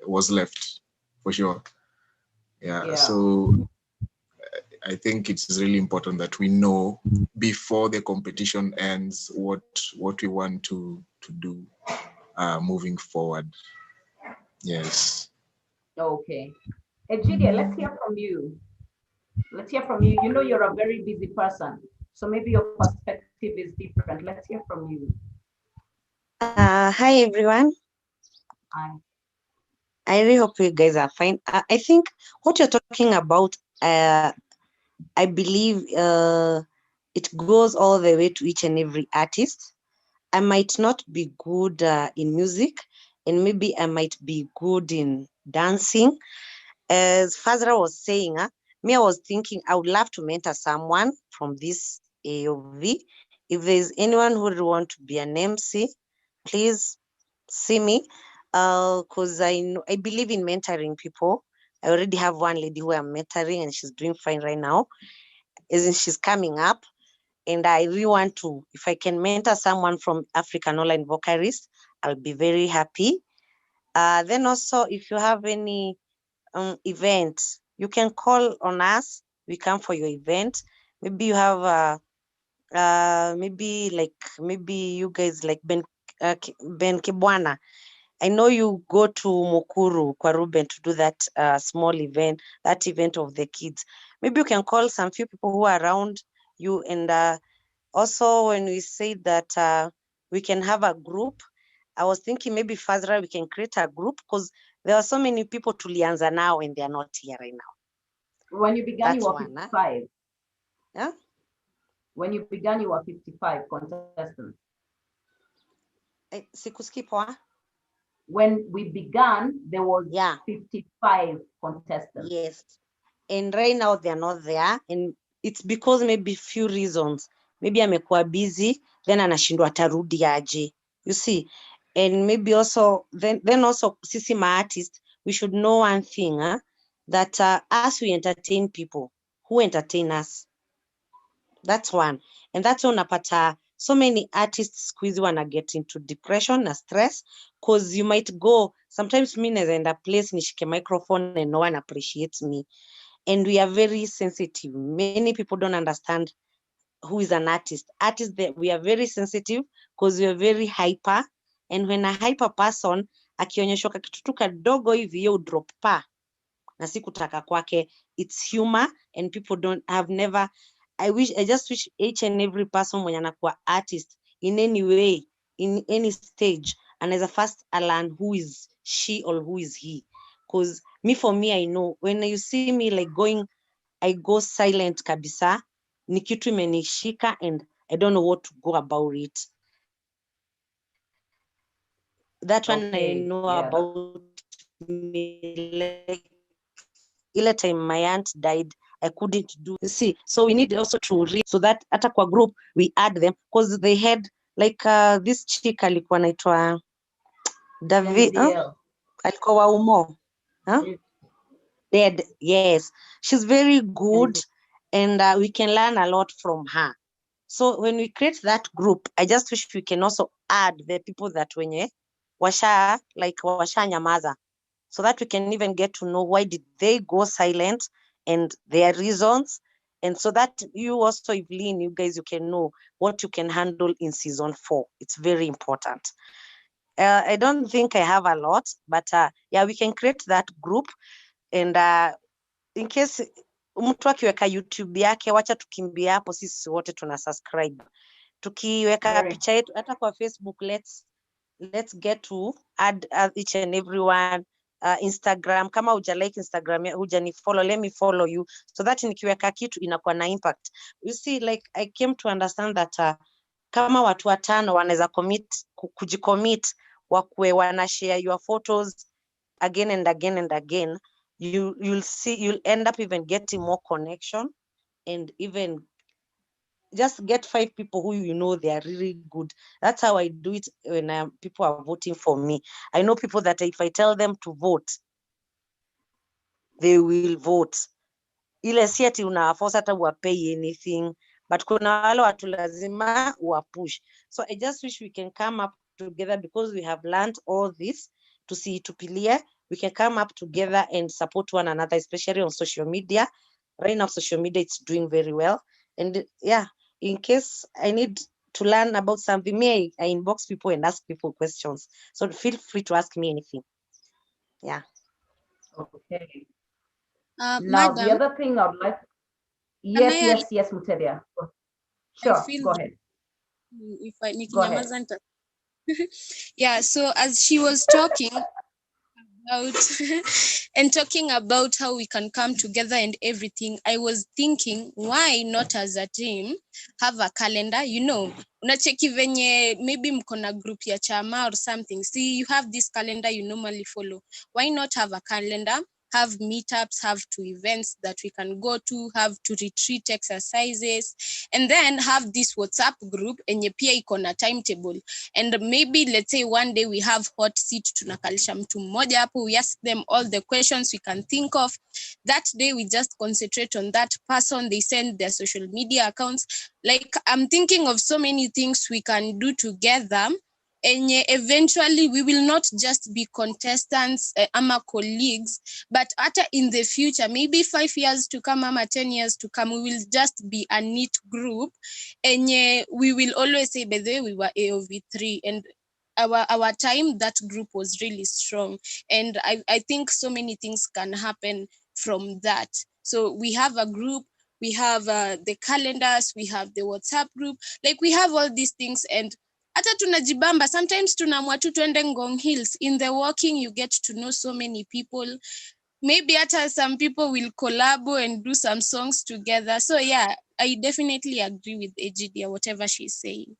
Speaker 9: was left for sure. Yeah. So I think it's really important that we know before the competition ends what we want to do moving forward. Yes.
Speaker 5: Okay. Egidia, let's hear from you. Let's hear from you. You're a very busy person, so maybe your perspective is different. Let's hear from you.
Speaker 10: Hi, everyone.
Speaker 5: Hi.
Speaker 10: I really hope you guys are fine. I think what you're talking about I believe it goes all the way to each and every artist. I might not be good in music, and maybe I might be good in dancing. As Fazra was saying, me, I was thinking I would love to mentor someone from this AOV. If there's anyone who would want to be an MC, please see me. Because I believe in mentoring people. I already have one lady who I'm mentoring, and she's doing fine right now. As in, she's coming up. And I really want to, if I can mentor someone from African Online Vocalists, I'll be very happy. Then also, if you have any event, you can call on us. We come for your event. Maybe you have maybe you guys like Ben Kibwana. I know you go to Mukuru, kwa Ruben, to do that small event, that event of the kids. Maybe you can call some few people who are around you. And also, when we say that we can have a group, I was thinking maybe further we can create a group, because there are so many people tulianza now and they are not here right now.
Speaker 5: When you began,
Speaker 10: That's
Speaker 5: you were
Speaker 10: one,
Speaker 5: 55.
Speaker 10: Yeah.
Speaker 5: When you began, you were 55 contestants.
Speaker 10: Sikuski poa.
Speaker 5: When we began, there was 55 contestants.
Speaker 10: Yes. And right now they're not there. And it's because maybe few reasons. Maybe amekuwa busy, then anashindwa atarudi aje. You see? And maybe also, then also, sisi ma artist, we should know one thing, that us, we entertain people. Who entertain us? That's one. And that's unapata so many artists squeeze wanna get into depression and stress, because you might go, sometimes me naeza enda place nishike microphone and no one appreciates me. And we are very sensitive. Many people don't understand who is an artist. Artists, we are very sensitive because we are very hyper. And when a hyper person akionyeshoka kitu tu kadogo hivi yo drop pa na si kutaka kwake, it's humor, and people have never. I just wish each and every person mwenye anakuwa artist in any way, in any stage, and as a first learn who is she or who is he. Because for me, I know when you see me like going, I go silent kabisa, ni kitu imenishika and I don't know what to go about it. That one I know about me, like ile time my aunt died, I couldn't do. See, so we need also to read so that hata kwa group we add them, because they had like this chick alikuwa anaitwa David, alikuwa wa Umo, dead. Yes, she's very good, and we can learn a lot from her. So when we create that group, I just wish we can also add the people that wenye washa nyamaza, so that we can even get to know why did they go silent and their reasons. And so that you also, Evelyn, you guys, you can know what you can handle in season 4. It's very important. I don't think I have a lot, but yeah, we can create that group. And in case mtu akiweka YouTube yake, wacha tukimbia hapo, sisi wote tuna subscribe. Tukiweka picha yetu hata kwa Facebook, let's get to add each and everyone. Instagram, kama huja like Instagram, huja ni follow, let me follow you, so that nikiweka kitu inakuwa na impact. You see, like I came to understand that kama watu watano wanaweza kujicommit wakwe wana share your photos again and again and again, you'll end up even getting more connection, and even just get 5 people who you know they are really good. That's how I do it when people are voting for me. I know people that if I tell them to vote, they will vote. Ile si ati unaforce hata uwapay anything, but kuna wale watu lazima uwapush. So I just wish we can come up together, because we have learned all this to see tupilie. We can come up together and support one another, especially on social media. Right now, social media, it's doing very well. And yeah, in case I need to learn about something, I inbox people and ask people questions. So feel free to ask me anything. Yeah.
Speaker 5: Okay.
Speaker 7: Now,
Speaker 5: Madam, the other thing I would like, yes, Muteria. Sure, go ahead.
Speaker 7: If I yeah, so as she was talking about and talking about how we can come together and everything, I was thinking, why not as a team have a calendar? You know, unacheki venye maybe mko na group ya chama or something. See, you have this calendar you normally follow. Why not have a calendar? Have meetups, have 2 events that we can go to, have 2 retreat exercises, and then have this WhatsApp group enye pia iko na timetable. And maybe let's say one day we have hot seat, tunakalisha mtu mmoja hapo, we ask them all the questions we can think of. That day we just concentrate on that person, they send their social media accounts. Like, I'm thinking of so many things we can do together. And eventually we will not just be contestants ama colleagues, but in the future, maybe 5 years to come ama 10 years to come, we will just be a neat group. And we will always say, by the way, we were AOV3, and our time, that group was really strong. And I think so many things can happen from that. So we have a group, we have the calendars, we have the WhatsApp group, like we have all these things. And hata tunajibamba, sometimes tunaamua tu tuende Ngong Hills. In the walking, you get to know so many people. Maybe hata some people will collab and do some songs together. So yeah, I definitely agree with Egidia, whatever she's saying.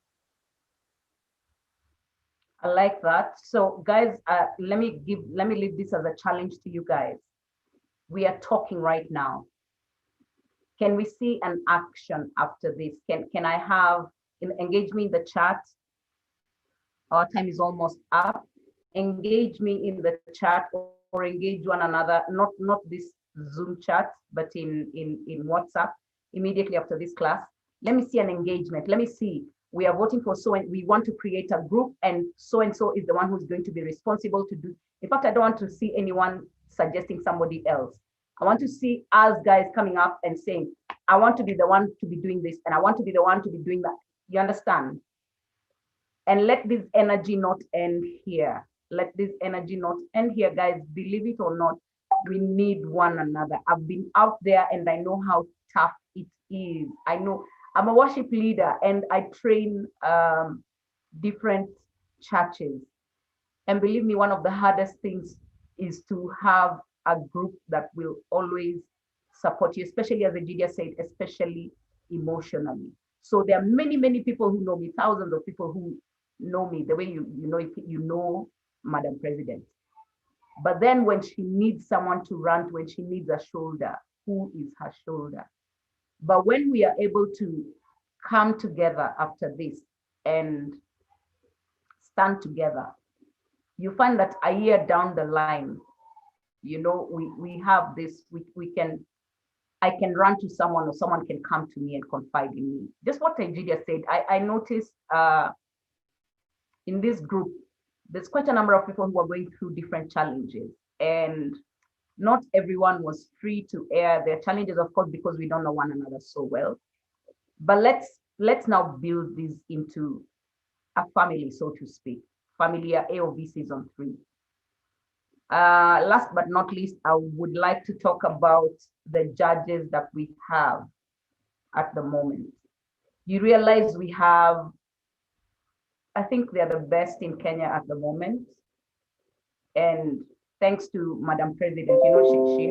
Speaker 5: I like that. So guys, let me leave this as a challenge to you guys. We are talking right now. Can we see an action after this? Can I have engage me in the chat? Our time is almost up. Engage me in the chat or engage one another, not this Zoom chat, but in WhatsApp immediately after this class. Let me see an engagement. Let me see. We are voting for and we want to create a group, and so is the one who's going to be responsible to do. In fact, I don't want to see anyone suggesting somebody else. I want to see us guys coming up and saying, I want to be the one to be doing this, and I want to be the one to be doing that. You understand? And let this energy not end here. Let this energy not end here, guys. Believe it or not, we need one another. I've been out there and I know how tough it is. I know I'm a worship leader and I train different churches. And believe me, one of the hardest things is to have a group that will always support you, especially, as Egidia said, especially emotionally. So there are many, many people who know me, thousands of people who know me the way you know Madam President. But then when she needs someone to run to, when she needs a shoulder, who is her shoulder? But when we are able to come together after this and stand together, you find that a year down the line, you know, we have this, I can run to someone or someone can come to me and confide in me. Just what Egidia said, I noticed in this group, there's quite a number of people who are going through different challenges, and not everyone was free to air their challenges, of course, because we don't know one another so well. But let's now build this into a family, so to speak. Familia AOV Season 3. Last but not least, I would like to talk about the judges that we have at the moment. You realize we have, I think they're the best in Kenya at the moment. And thanks to Madam President, you know, she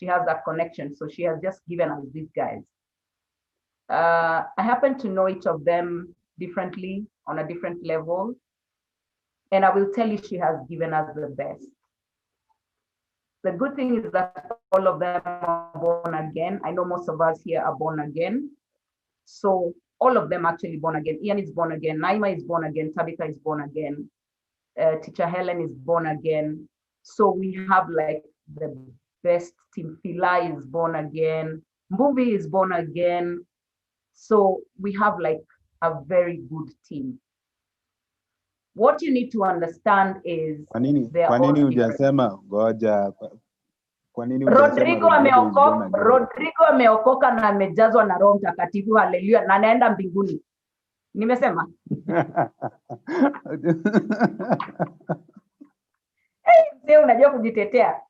Speaker 5: has that connection. So she has just given us these guys. I happen to know each of them differently on a different level. And I will tell you, she has given us the best. The good thing is that all of them are born again. I know most of us here are born again. So all of them actually born again. Ian is born again. Naima is born again. Tabitha is born again. Teacher Helen is born again. So we have like the best team. Fila is born again. Mbuvi is born again. So we have like a very good team. What you need to understand is Rodrigo ameokoka na amejazwa na Roho Mtakatifu, haleluya, na anaenda mbinguni. Nimesema? Hey, unajua kujitetea.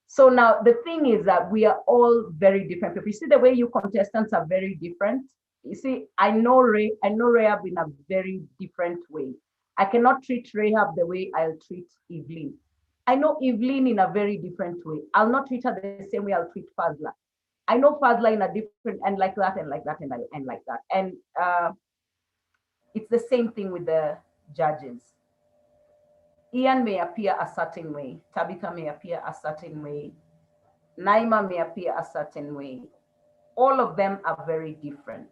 Speaker 5: So now the thing is that we are all very different people. You see the way you contestants are very different. You see, I know Rahab in a very different way. I cannot treat Rahab the way I'll treat Evelyn. I know Evelyn in a very different way. I'll not treat her the same way I'll treat Fazla. I know Fazla in a different, and like that, and like that, and like that. And it's the same thing with the judges. Ian may appear a certain way. Tabitha may appear a certain way. Naima may appear a certain way. All of them are very different.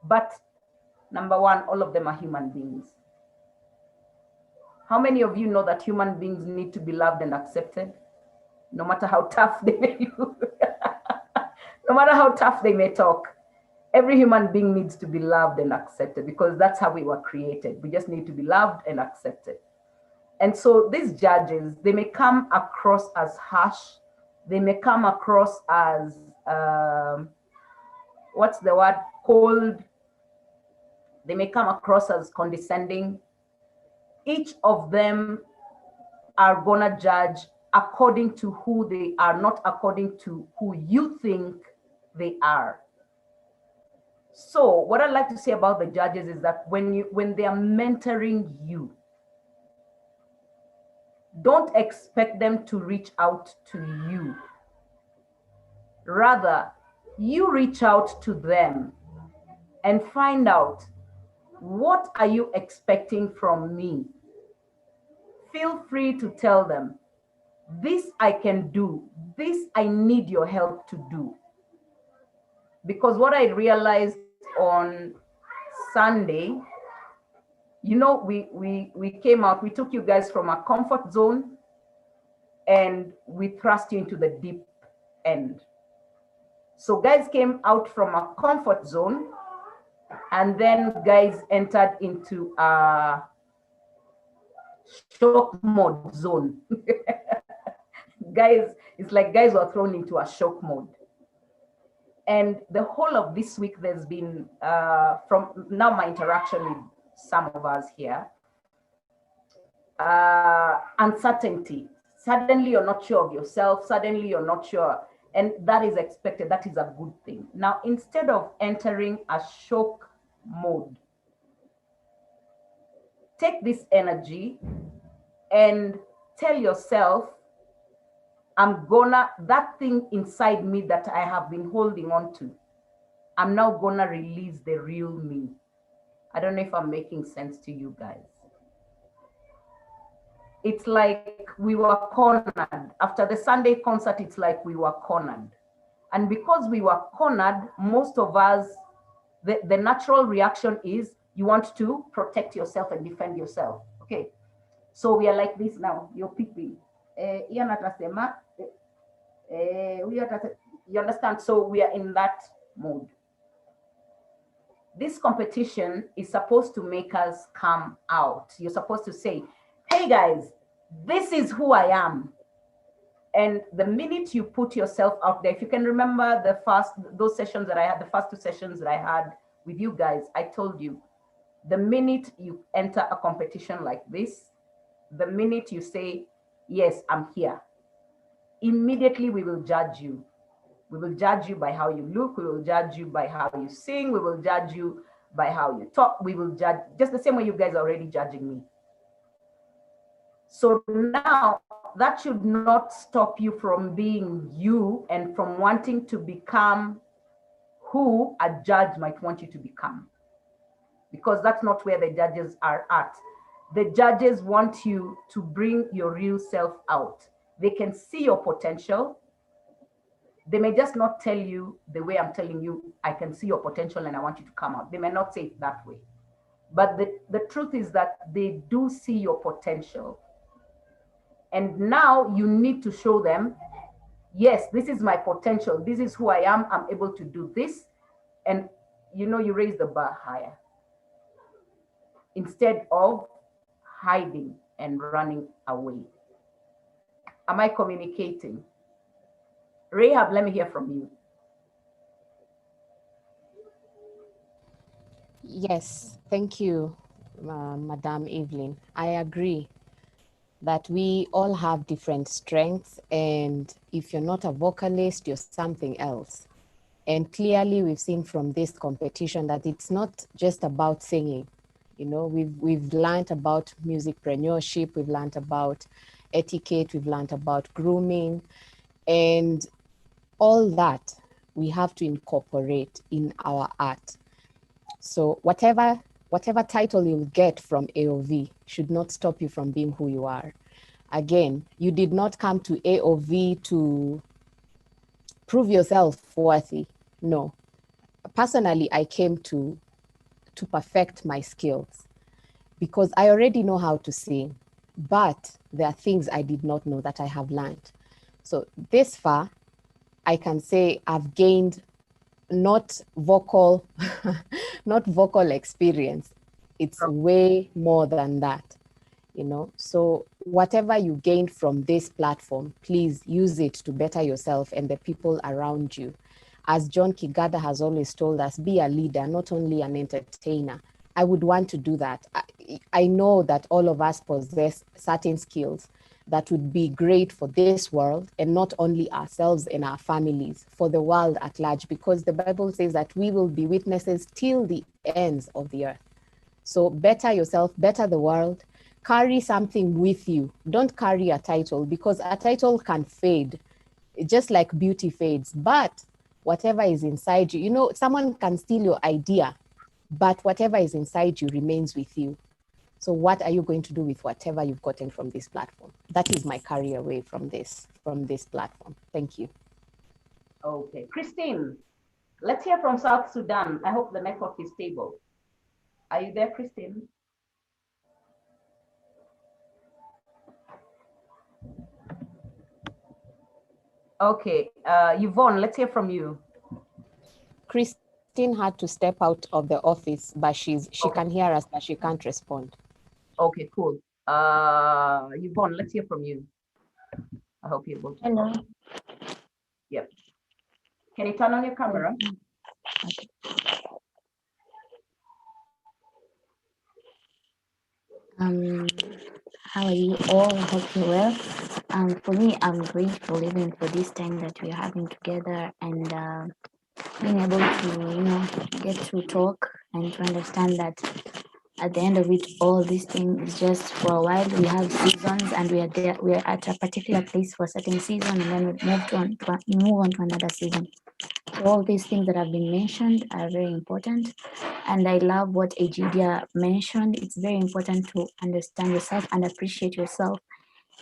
Speaker 5: But number one, all of them are human beings. How many of you know that human beings need to be loved and accepted? No matter how tough they may look, no matter how tough they may talk, every human being needs to be loved and accepted because that's how we were created. We just need to be loved and accepted. And so these judges, they may come across as harsh. They may come across as, what's the word, cold. They may come across as condescending. Each of them are gonna judge according to who they are, not according to who you think they are. So what I'd like to say about the judges is that when they are mentoring you, don't expect them to reach out to you. Rather, you reach out to them and find out, what are you expecting from me? Feel free to tell them, this I can do, this I need your help to do. Because what I realized on Sunday, you know, we came out, we took you guys from a comfort zone and we thrust you into the deep end. So guys came out from a comfort zone and then guys entered into a shock mode zone. Guys, it's like guys were thrown into a shock mode. And the whole of this week, there's been, from now my interaction with some of us here, uncertainty. Suddenly you're not sure of yourself, suddenly you're not sure, and that is expected, that is a good thing. Now, instead of entering a shock mode, take this energy and tell yourself, that thing inside me that I have been holding on to, I'm now gonna release the real me. I don't know if I'm making sense to you guys. It's like we were cornered. After the Sunday concert, it's like we were cornered. And because we were cornered, most of us, the natural reaction is you want to protect yourself and defend yourself. Okay. So we are like this now, you're peeping. You understand? So we are in that mode. This competition is supposed to make us come out. You're supposed to say, hey guys, this is who I am. And the minute you put yourself out there, if you can remember those sessions that I had, the first 2 sessions that I had with you guys, I told you, the minute you enter a competition like this, the minute you say, yes, I'm here, immediately we will judge you. We will judge you by how you look. We will judge you by how you sing. We will judge you by how you talk. We will judge just the same way you guys are already judging me. So now that should not stop you from being you and from wanting to become who a judge might want you to become. Because that's not where the judges are at. The judges want you to bring your real self out. They can see your potential. They may just not tell you the way I'm telling you, I can see your potential and I want you to come out. They may not say it that way. But the truth is that they do see your potential. And now you need to show them, yes, this is my potential. This is who I am. I'm able to do this. And you know, you raise the bar higher instead of hiding and running away. Am I communicating? Rahab, let me hear from you.
Speaker 12: Yes, thank you, Madam Evelyn. I agree that we all have different strengths, and if you're not a vocalist, you're something else. And clearly we've seen from this competition that it's not just about singing. You know, we've learned about musicpreneurship, we've learned about etiquette, we've learned about grooming, and all that we have to incorporate in our art. So whatever title you'll get from AOV should not stop you from being who you are. Again, you did not come to AOV to prove yourself worthy. No. Personally, I came to perfect my skills because I already know how to sing, but there are things I did not know that I have learned. So this far, I can say I've gained not vocal experience. It's way more than that, you know. So whatever you gained from this platform, please use it to better yourself and the people around you. As John Kigada has always told us, be a leader, not only an entertainer. I would want to do that. I know that all of us possess certain skills that would be great for this world, and not only ourselves and our families, for the world at large, because the Bible says that we will be witnesses till the ends of the earth. So better yourself, better the world, carry something with you. Don't carry a title, because a title can fade, just like beauty fades. But whatever is inside you, you know, someone can steal your idea, but whatever is inside you remains with you. So what are you going to do with whatever you've gotten from this platform? That is my carry away from this platform. Thank you.
Speaker 5: Okay, Christine, let's hear from South Sudan. I hope the network is stable. Are you there, Christine? Okay, Yvonne, let's hear from you.
Speaker 12: Christine had to step out of the office, but she can hear us, but she can't respond.
Speaker 5: Okay, cool. Yvonne, let's hear from you. I hope you're able to.
Speaker 13: Hello.
Speaker 5: Yep. Can you turn on your camera?
Speaker 13: Okay. How are you all? I hope you're well. For me, I'm grateful even for this time that we're having together and being able to, you know, get to talk and to understand that at the end of it, all these things is just for a while. We have seasons and we are there. We are at a particular place for a certain season, and then we move on to another season. So all these things that have been mentioned are very important. And I love what Egidia mentioned. It's very important to understand yourself and appreciate yourself.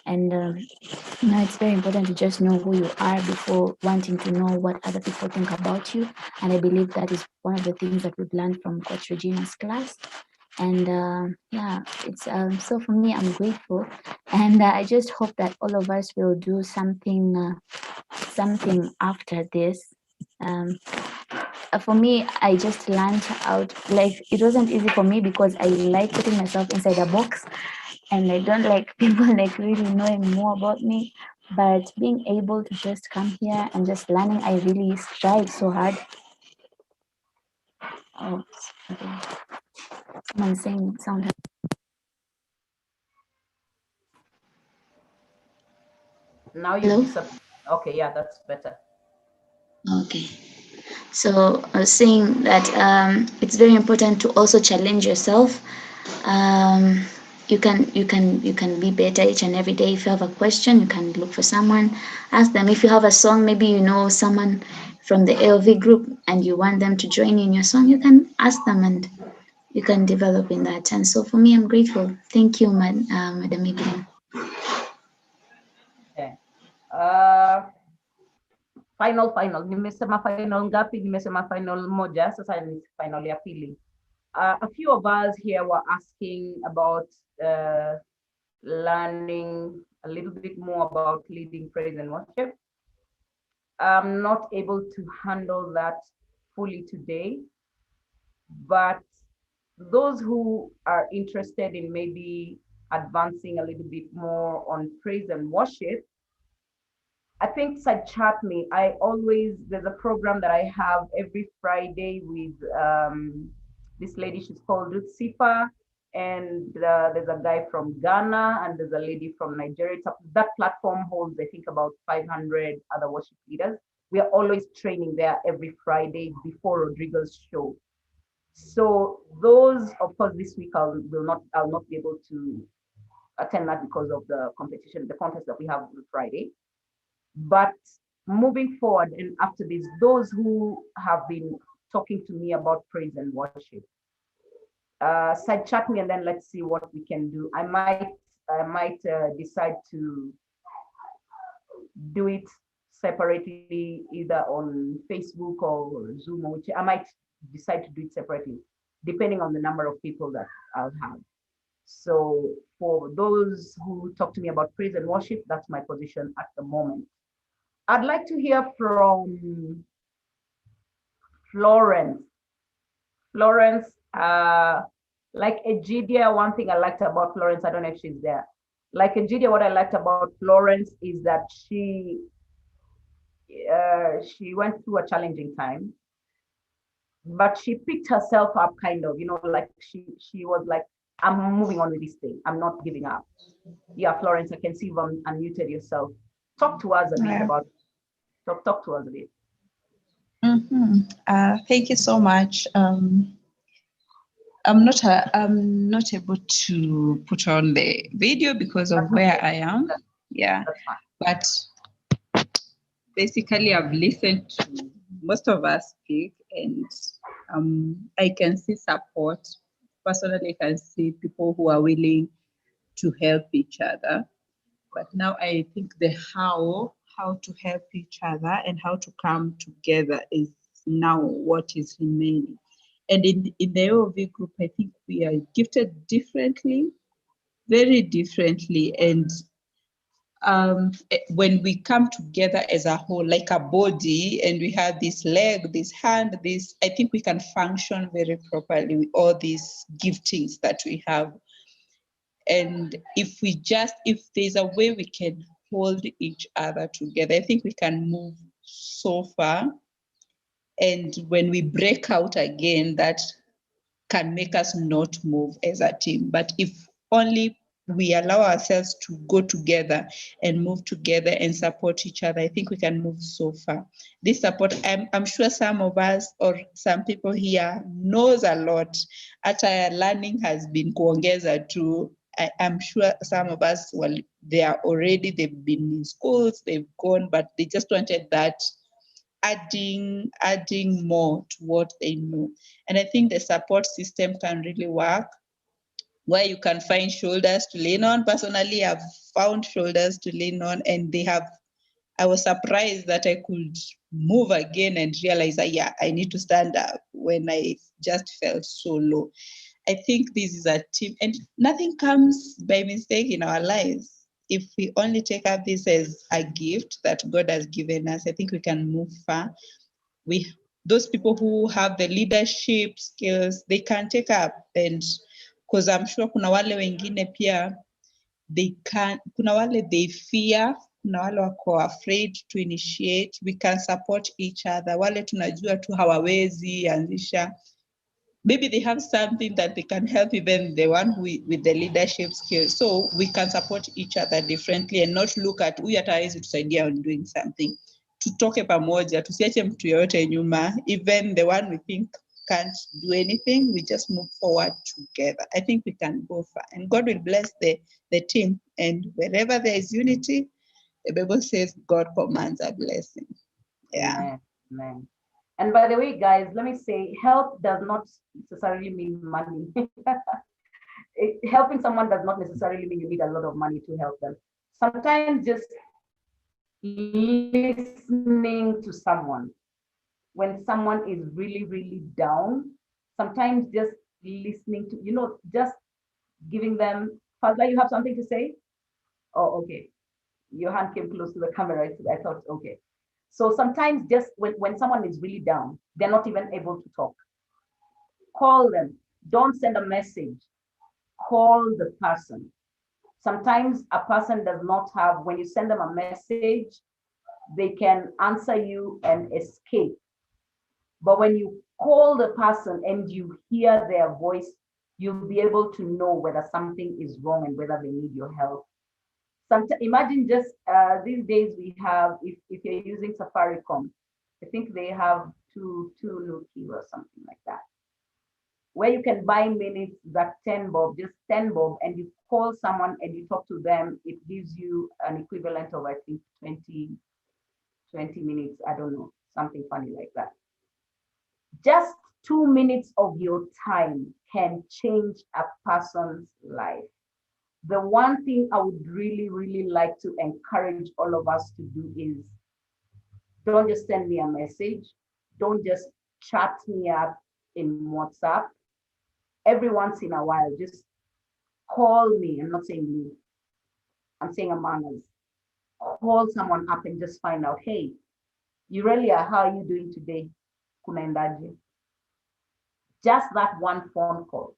Speaker 13: And you know, it's very important to just know who you are before wanting to know what other people think about you. And I believe that is one of the things that we've learned from Coach Regina's class. And yeah, it's so for me, I'm grateful. And I just hope that all of us will do something after this. For me, I just learned out, like, it wasn't easy for me because I like putting myself inside a box and I don't like people like really knowing more about me. But being able to just come here and just learning, I really strive so hard. Oh, okay. Someone's saying sound.
Speaker 5: Now you disappear. Okay, yeah, that's better.
Speaker 13: Okay. So I was saying that it's very important to also challenge yourself. You can be better each and every day. If you have a question, you can look for someone, ask them. If you have a song, maybe you know someone from the AOV group and you want them to join in your song, you can ask them and you can develop in that. And so for me, I'm grateful. Thank you, Madam Evelyn.
Speaker 5: Okay. Final. Nimesema final ngapi? Nimesema final moja. Sasa ni final ya pili. A few of us here were asking about learning a little bit more about leading praise and worship. I'm not able to handle that fully today, but those who are interested in maybe advancing a little bit more on praise and worship, I think chat me. There's a program that I have every Friday with this lady, she's called Ruth Sipa, and there's a guy from Ghana and there's a lady from Nigeria. That platform holds, I think, about 500 other worship leaders. We are always training there every Friday before Rodriguez show. So those, of course, this week I'll not be able to attend that because of the competition, the contest that we have on Friday. But moving forward, and after this, those who have been talking to me about praise and worship, side chat me, and then let's see what we can do. I might decide to do it separately, either on Facebook or Zoom, or which I might decide to do it separately, depending on the number of people that I'll have. So for those who talk to me about praise and worship, that's my position at the moment. I'd like to hear from Florence. Florence, like Egidia, one thing I liked about Florence, I don't know if she's there. Like Egidia, what I liked about Florence is that she went through a challenging time, but she picked herself up, kind of, like she was like, I'm moving on with this thing. I'm not giving up. Yeah, Florence, I can see you've unmuted yourself. Talk to us a bit about, talk to us a bit.
Speaker 14: Thank you so much. I'm not able to put on the video because of where I am. Yeah, but basically I've listened to most of us speak, and I can see support. Personally, I can see people who are willing to help each other. But now I think the how to help each other and how to come together is now what is remaining. And in the AOV group, I think we are gifted differently, very differently. And when we come together as a whole, like a body, and we have this leg, this hand, this, I think we can function very properly with all these giftings that we have. And if there's a way we can hold each other together, I think we can move so far. And when we break out again, that can make us not move as a team. But if only we allow ourselves to go together and move together and support each other, I think we can move so far. This support, I'm sure some of us or some people here knows a lot. Ata learning has been kuongeza too. I'm sure some of us, well, they've been in schools, they've gone, but they just wanted that adding more to what they know. And I think the support system can really work, where you can find shoulders to lean on. Personally, I've found shoulders to lean on, and I was surprised that I could move again and realize that, yeah, I need to stand up when I just felt so low. I think this is a team, and nothing comes by mistake in our lives. If we only take up this as a gift that God has given us, I think we can move far. Those people who have the leadership skills, they can take up, and because I'm sure kuna wale wengine pia, kuna wale they fear, kuna wale wako afraid to initiate. We can support each other. Wale tunajua tu hawawezi anzisha, maybe they have something that they can help even the one with the leadership skills. So we can support each other differently and not look at huyu atawezi tusaidia on doing something. Tutoke pamoja, tusiache mtu yoyote nyuma. Even the one we think can't do anything, we just move forward together. I think we can go far, and God will bless the team. And wherever there is unity, the Bible says God commands a blessing. Yeah.
Speaker 5: Amen. And by the way, guys, let me say, help does not necessarily mean money. Helping someone does not necessarily mean you need a lot of money to help them. Sometimes just listening to someone when someone is really, really down, sometimes just listening to, just giving them, Fazla, you have something to say? Oh, okay. Your hand came close to the camera. I thought, okay. So sometimes just when someone is really down, they're not even able to talk. Call them. Don't send a message. Call the person. Sometimes a person does not have, when you send them a message, they can answer you and escape. But when you call the person and you hear their voice, you'll be able to know whether something is wrong and whether they need your help. Imagine just these days we have, if you're using Safaricom, I think they have two Nuki or something like that. where you can buy minutes that 10 bob, just 10 bob, and you call someone and you talk to them, it gives you an equivalent of, I think, 20 minutes, I don't know, something funny like that. Just 2 minutes of your time can change a person's life. The one thing I would really, really like to encourage all of us to do is, don't just send me a message. Don't just chat me up in WhatsApp. Every once in a while, just call me. I'm not saying me, I'm saying among us. Call someone up and just find out, hey, Aurelia, how are you doing today? Kunaendaje? Just that one phone call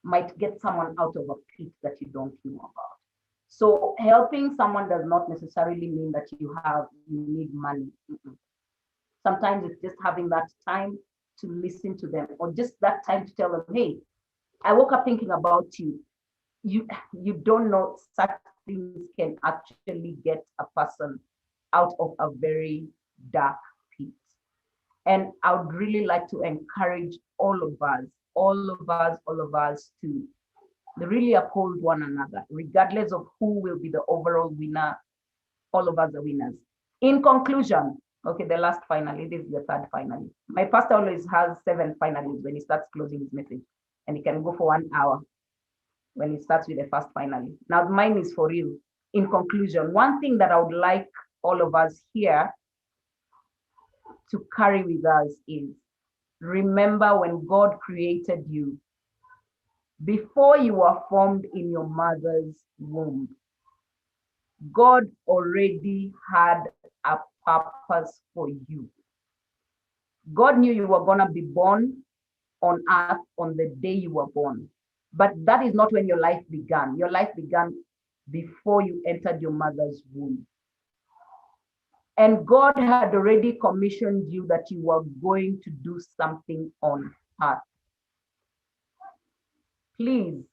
Speaker 5: might get someone out of a pit that you don't know about. So helping someone does not necessarily mean that you need money. Sometimes it's just having that time to listen to them, or just that time to tell them, hey, I woke up thinking about you. You don't know, such things can actually get a person out of a very dark pit. And I would really like to encourage all of us to really uphold one another, regardless of who will be the overall winner. All of us are winners. In conclusion, okay, the last finale, this is the third finale. My pastor always has 7 finales when he starts closing his message, and he can go for 1 hour when he starts with the first finale. Now mine is for real. In conclusion, one thing that I would like all of us here to carry with us is, remember when God created you, before you were formed in your mother's womb, God already had a purpose for you. God knew you were gonna be born on earth on the day you were born. But that is not when your life began. Your life began before you entered your mother's womb. And God had already commissioned you that you were going to do something on earth. Please,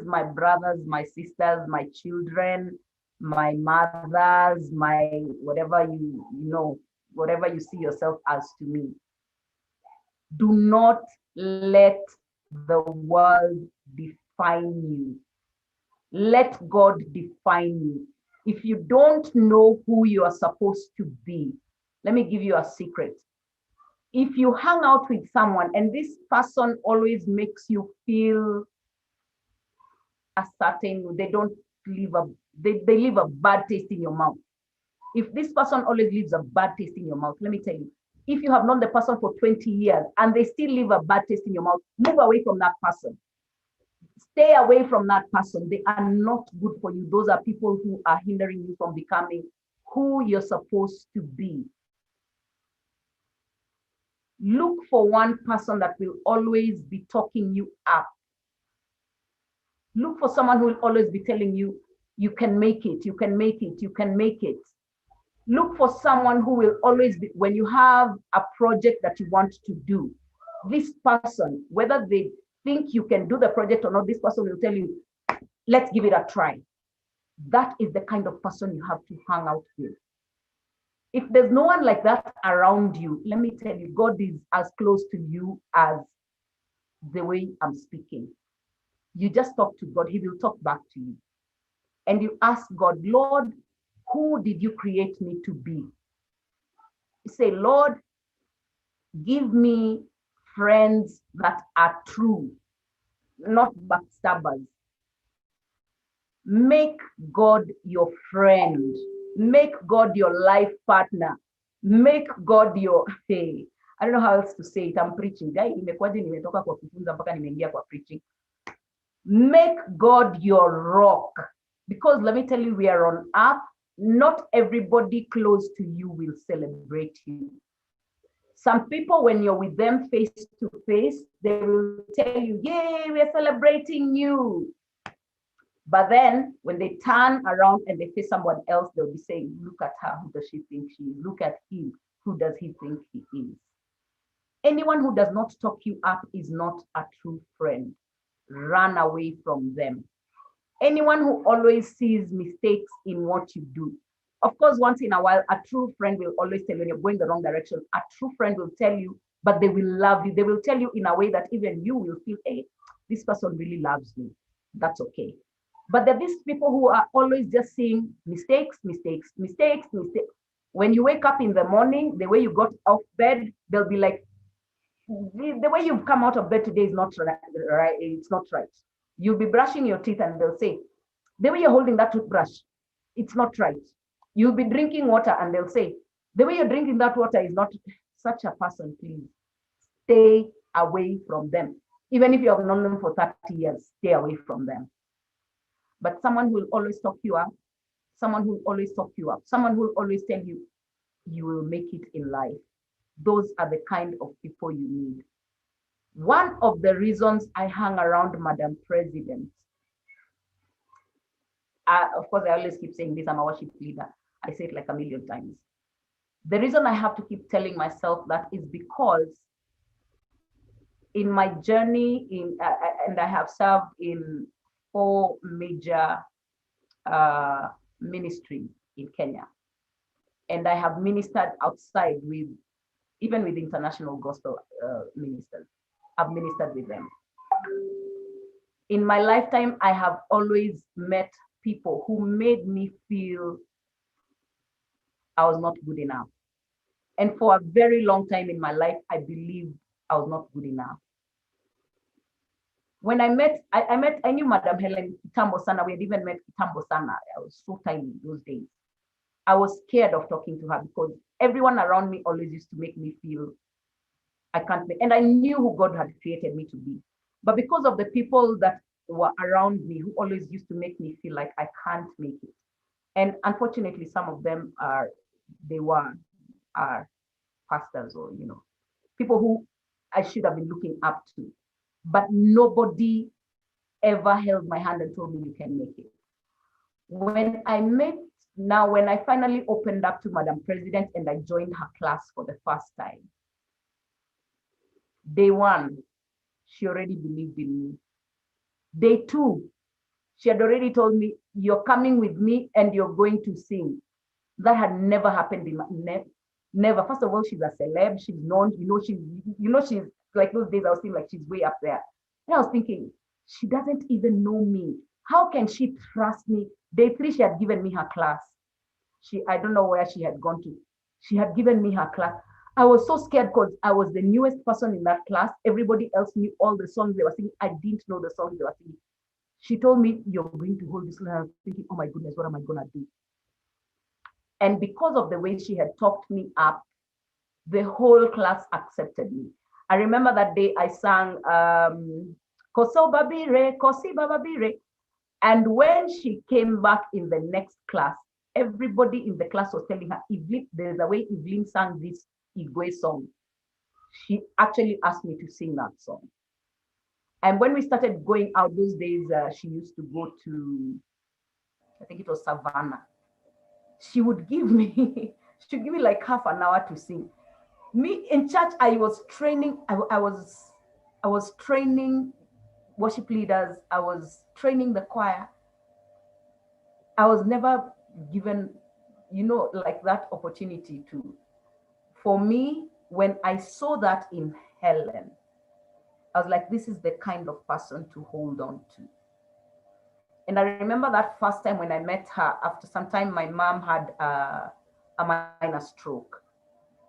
Speaker 5: my brothers, my sisters, my children, my mothers, my whatever you know, whatever you see yourself as to me, do not let the world define you. Let God define you. If you don't know who you are supposed to be, let me give you a secret. If you hang out with someone and this person always makes you feel a certain, they leave a bad taste in your mouth. If this person always leaves a bad taste in your mouth, let me tell you, if you have known the person for 20 years and they still leave a bad taste in your mouth, move away from that person. Stay away from that person. They are not good for you. Those are people who are hindering you from becoming who you're supposed to be. Look for one person that will always be talking you up. Look for someone who will always be telling you, you can make it, you can make it, you can make it. Look for someone who will always be, when you have a project that you want to do, this person, whether they think you can do the project or not, this person will tell you, let's give it a try. That is the kind of person you have to hang out with. If there's no one like that around you, let me tell you, God is as close to you as the way I'm speaking. You just talk to God, He will talk back to you. And you ask God, Lord, who did you create me to be? You say, Lord, give me friends that are true, not backstabbers. Make God your friend. Make God your life partner. Make God your, hey, I don't know how else to say it. I'm preaching. Preaching. Make God your rock. Because let me tell you, we are on earth. Not everybody close to you will celebrate you. Some people, when you're with them face to face, they will tell you, yay, we're celebrating you. But then when they turn around and they face someone else, they'll be saying, look at her, who does she think she is? Look at him, who does he think he is? Anyone who does not talk you up is not a true friend. Run away from them. Anyone who always sees mistakes in what you do. Of course, once in a while, a true friend will always tell you when you're going the wrong direction. A true friend will tell you but they will love you. They will tell you in a way that even you will feel, hey, this person really loves me. That's okay. But there are these people who are always just saying mistakes, mistakes, mistakes, mistakes. When you wake up in the morning, the way you got off bed, they'll be like, the way you've come out of bed today is not right. It's not right. You'll be brushing your teeth and they'll say, the way you're holding that toothbrush, it's not right. You'll be drinking water and they'll say, the way you're drinking that water is not. Such a person, please stay away from them. Even if you have known them for 30 years, stay away from them. But someone who will always talk you up, someone who will always talk you up, someone who will always tell you, you will make it in life. Those are the kind of people you need. One of the reasons I hang around Madam President, of course, I always keep saying this, I'm a worship leader. I say it like a million times. The reason I have to keep telling myself that is because in my journey, and I have served in 4 major ministries in Kenya, and I have ministered outside with, even with international gospel ministers. I've ministered with them. In my lifetime, I have always met people who made me feel I was not good enough. And for a very long time in my life, I believed I was not good enough. When I knew Madam Helen Kitambo Sana. We had even met Kitambo Sana. I was so tiny those days. I was scared of talking to her because everyone around me always used to make me feel I can't make, and I knew who God had created me to be. But because of the people that were around me who always used to make me feel like I can't make it. And unfortunately, some of them are pastors or, people who I should have been looking up to. But nobody ever held my hand and told me you can make it. When I finally opened up to Madam President and I joined her class for the first time, day 1, she already believed in me. Day 2, she had already told me, you're coming with me and you're going to sing. That had never happened in my never. First of all, she's a celeb, she's known, she's like those days I was thinking like she's way up there. And I was thinking, she doesn't even know me. How can she trust me? Day 3, she had given me her class. I don't know where she had gone to. She had given me her class. I was so scared because I was the newest person in that class. Everybody else knew all the songs they were singing. I didn't know the songs they were singing. She told me, you're going to hold this class. I was thinking, oh my goodness, what am I gonna do? And because of the way she had talked me up, the whole class accepted me. I remember that day I sang Koso Babire, Kosi Babire. And when she came back in the next class, everybody in the class was telling her, there's a way Evelyn sang this Igwe song. She actually asked me to sing that song. And when we started going out those days, she used to go to, I think it was Savannah. She would give me like half an hour to sing. Me in church, I was training, I was training worship leaders, I was training the choir. I was never given, like that opportunity to. For me, when I saw that in Helen, I was like, this is the kind of person to hold on to. And I remember that first time when I met her, after some time, my mom had a minor stroke,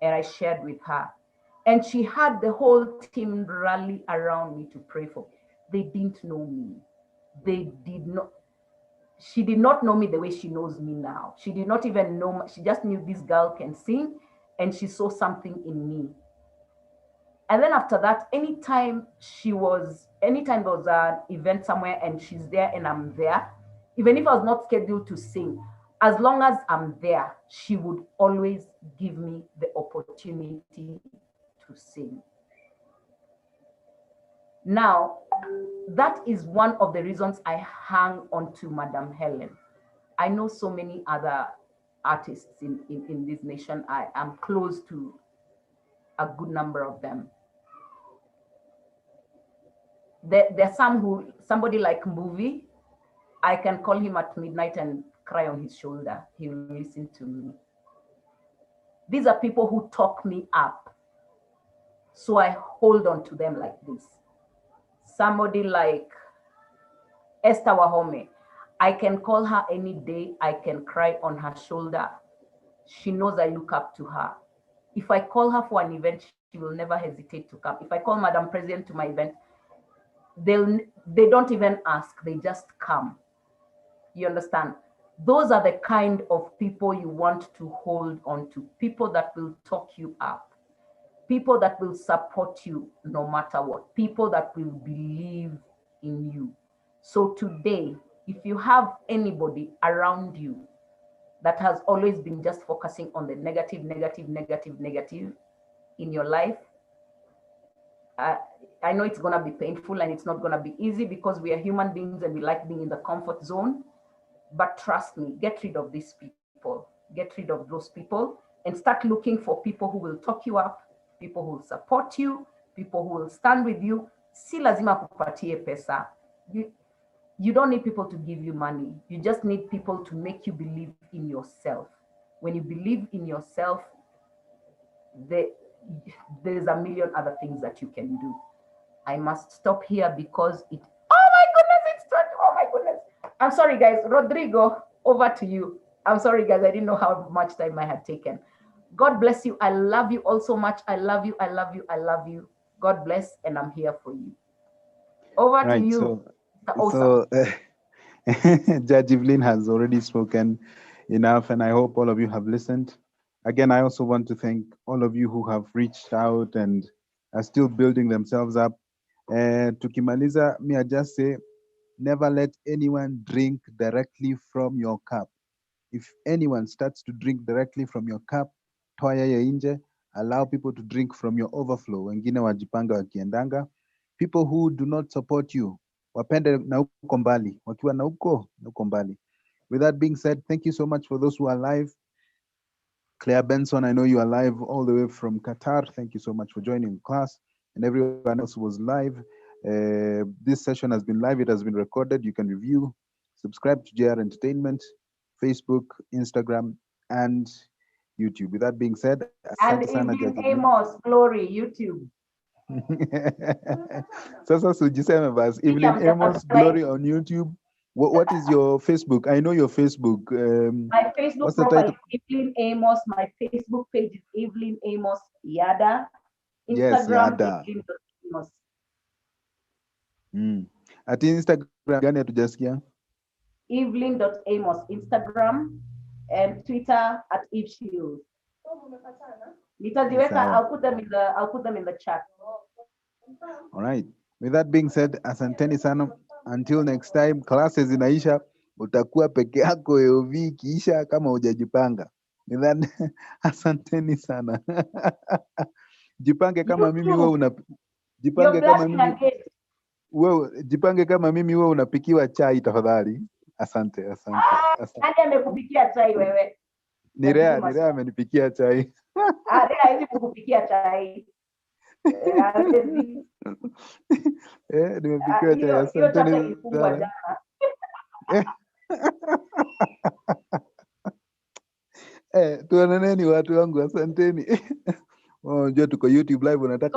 Speaker 5: and I shared with her. And she had the whole team rally around me to pray for me. They didn't know me. She did not know me the way she knows me now. She did not even know, she just knew this girl can sing, and she saw something in me. And then after that, anytime there was an event somewhere and she's there and I'm there, even if I was not scheduled to sing, as long as I'm there, she would always give me the opportunity to sing. Now, that is one of the reasons I hang on to Madam Helen. I know so many other artists in this nation. I am close to a good number of them. There's somebody like Mbuvi, I can call him at midnight and cry on his shoulder. He will listen to me. These are people who talk me up. So I hold on to them like this. Somebody like Esther Wahome, I can call her any day. I can cry on her shoulder. She knows I look up to her. If I call her for an event, she will never hesitate to come. If I call Madam President to my event, they don't even ask, they just come. You understand? Those are the kind of people you want to hold on to, people that will talk you up, people that will support you no matter what, people that will believe in you. So today, if you have anybody around you that has always been just focusing on the negative in your life, I know it's gonna be painful and it's not gonna be easy because we are human beings and we like being in the comfort zone. But trust me, get rid of these people, get rid of those people and start looking for people who will talk you up, people who will support you, people who will stand with you. Si lazima kupatie pesa. You don't need people to give you money. You just need people to make you believe in yourself. When you believe in yourself, there's a million other things that you can do. I must stop here because oh my goodness, it's 20, oh my goodness. I'm sorry guys, Rodrigo, over to you. I'm sorry guys, I didn't know how much time I had taken. God bless you. I love you all so much. I love you, I love you, I love you. God bless, and I'm here for you. Over to you.
Speaker 2: So Judge Evelyn has already spoken enough, and I hope all of you have listened. Again, I also want to thank all of you who have reached out and are still building themselves up. Tukimaliza, me, I just say, never let anyone drink directly from your cup. If anyone starts to drink directly from your cup, toa ya nje, allow people to drink from your overflow. Wengine wajipanga wakiendanga. People who do not support you, wapende na uko mbali, wakiwa na uko mbali. With that being said, thank you so much for those who are live. Claire Benson, I know you are live all the way from Qatar. Thank you so much for joining class. And everyone else who was live. This session has been live. It has been recorded. You can review, subscribe to JR Entertainment, Facebook, Instagram, and YouTube. With that being said,
Speaker 5: and even Amos Glory YouTube.
Speaker 2: Sasa sujiseme bas. Evelyn Amos Glory on YouTube. What is your Facebook? I know your Facebook.
Speaker 5: My Facebook profile is Evelyn Amos. My Facebook page is Evelyn Amos Yada. Instagram,
Speaker 2: yes, Yada.
Speaker 5: Amos.
Speaker 2: At Instagram gani hatujasikia?
Speaker 5: Evelyn.Amos Instagram and Twitter at Eve Shield. I'll put them in the chat.
Speaker 2: All right. With that being said, asanteni sana. Until next time, classes inaisha, utakuwa peke yako EOV kiisha kama hujajipanga. With that, asanteni sana. Jipange kama mimi wewe jipange kama mimi wewe unapikiwa chai tafadhali. Asante.
Speaker 5: Nani amekupikia chai wewe?
Speaker 2: Ni Rea amenipikia chai.
Speaker 5: Rea hivi kukupikia chai.
Speaker 2: Nimepikiwa chai. Asanteni sana. Tuonaneni watu wangu, asanteni. Unajua tuko YouTube live unataka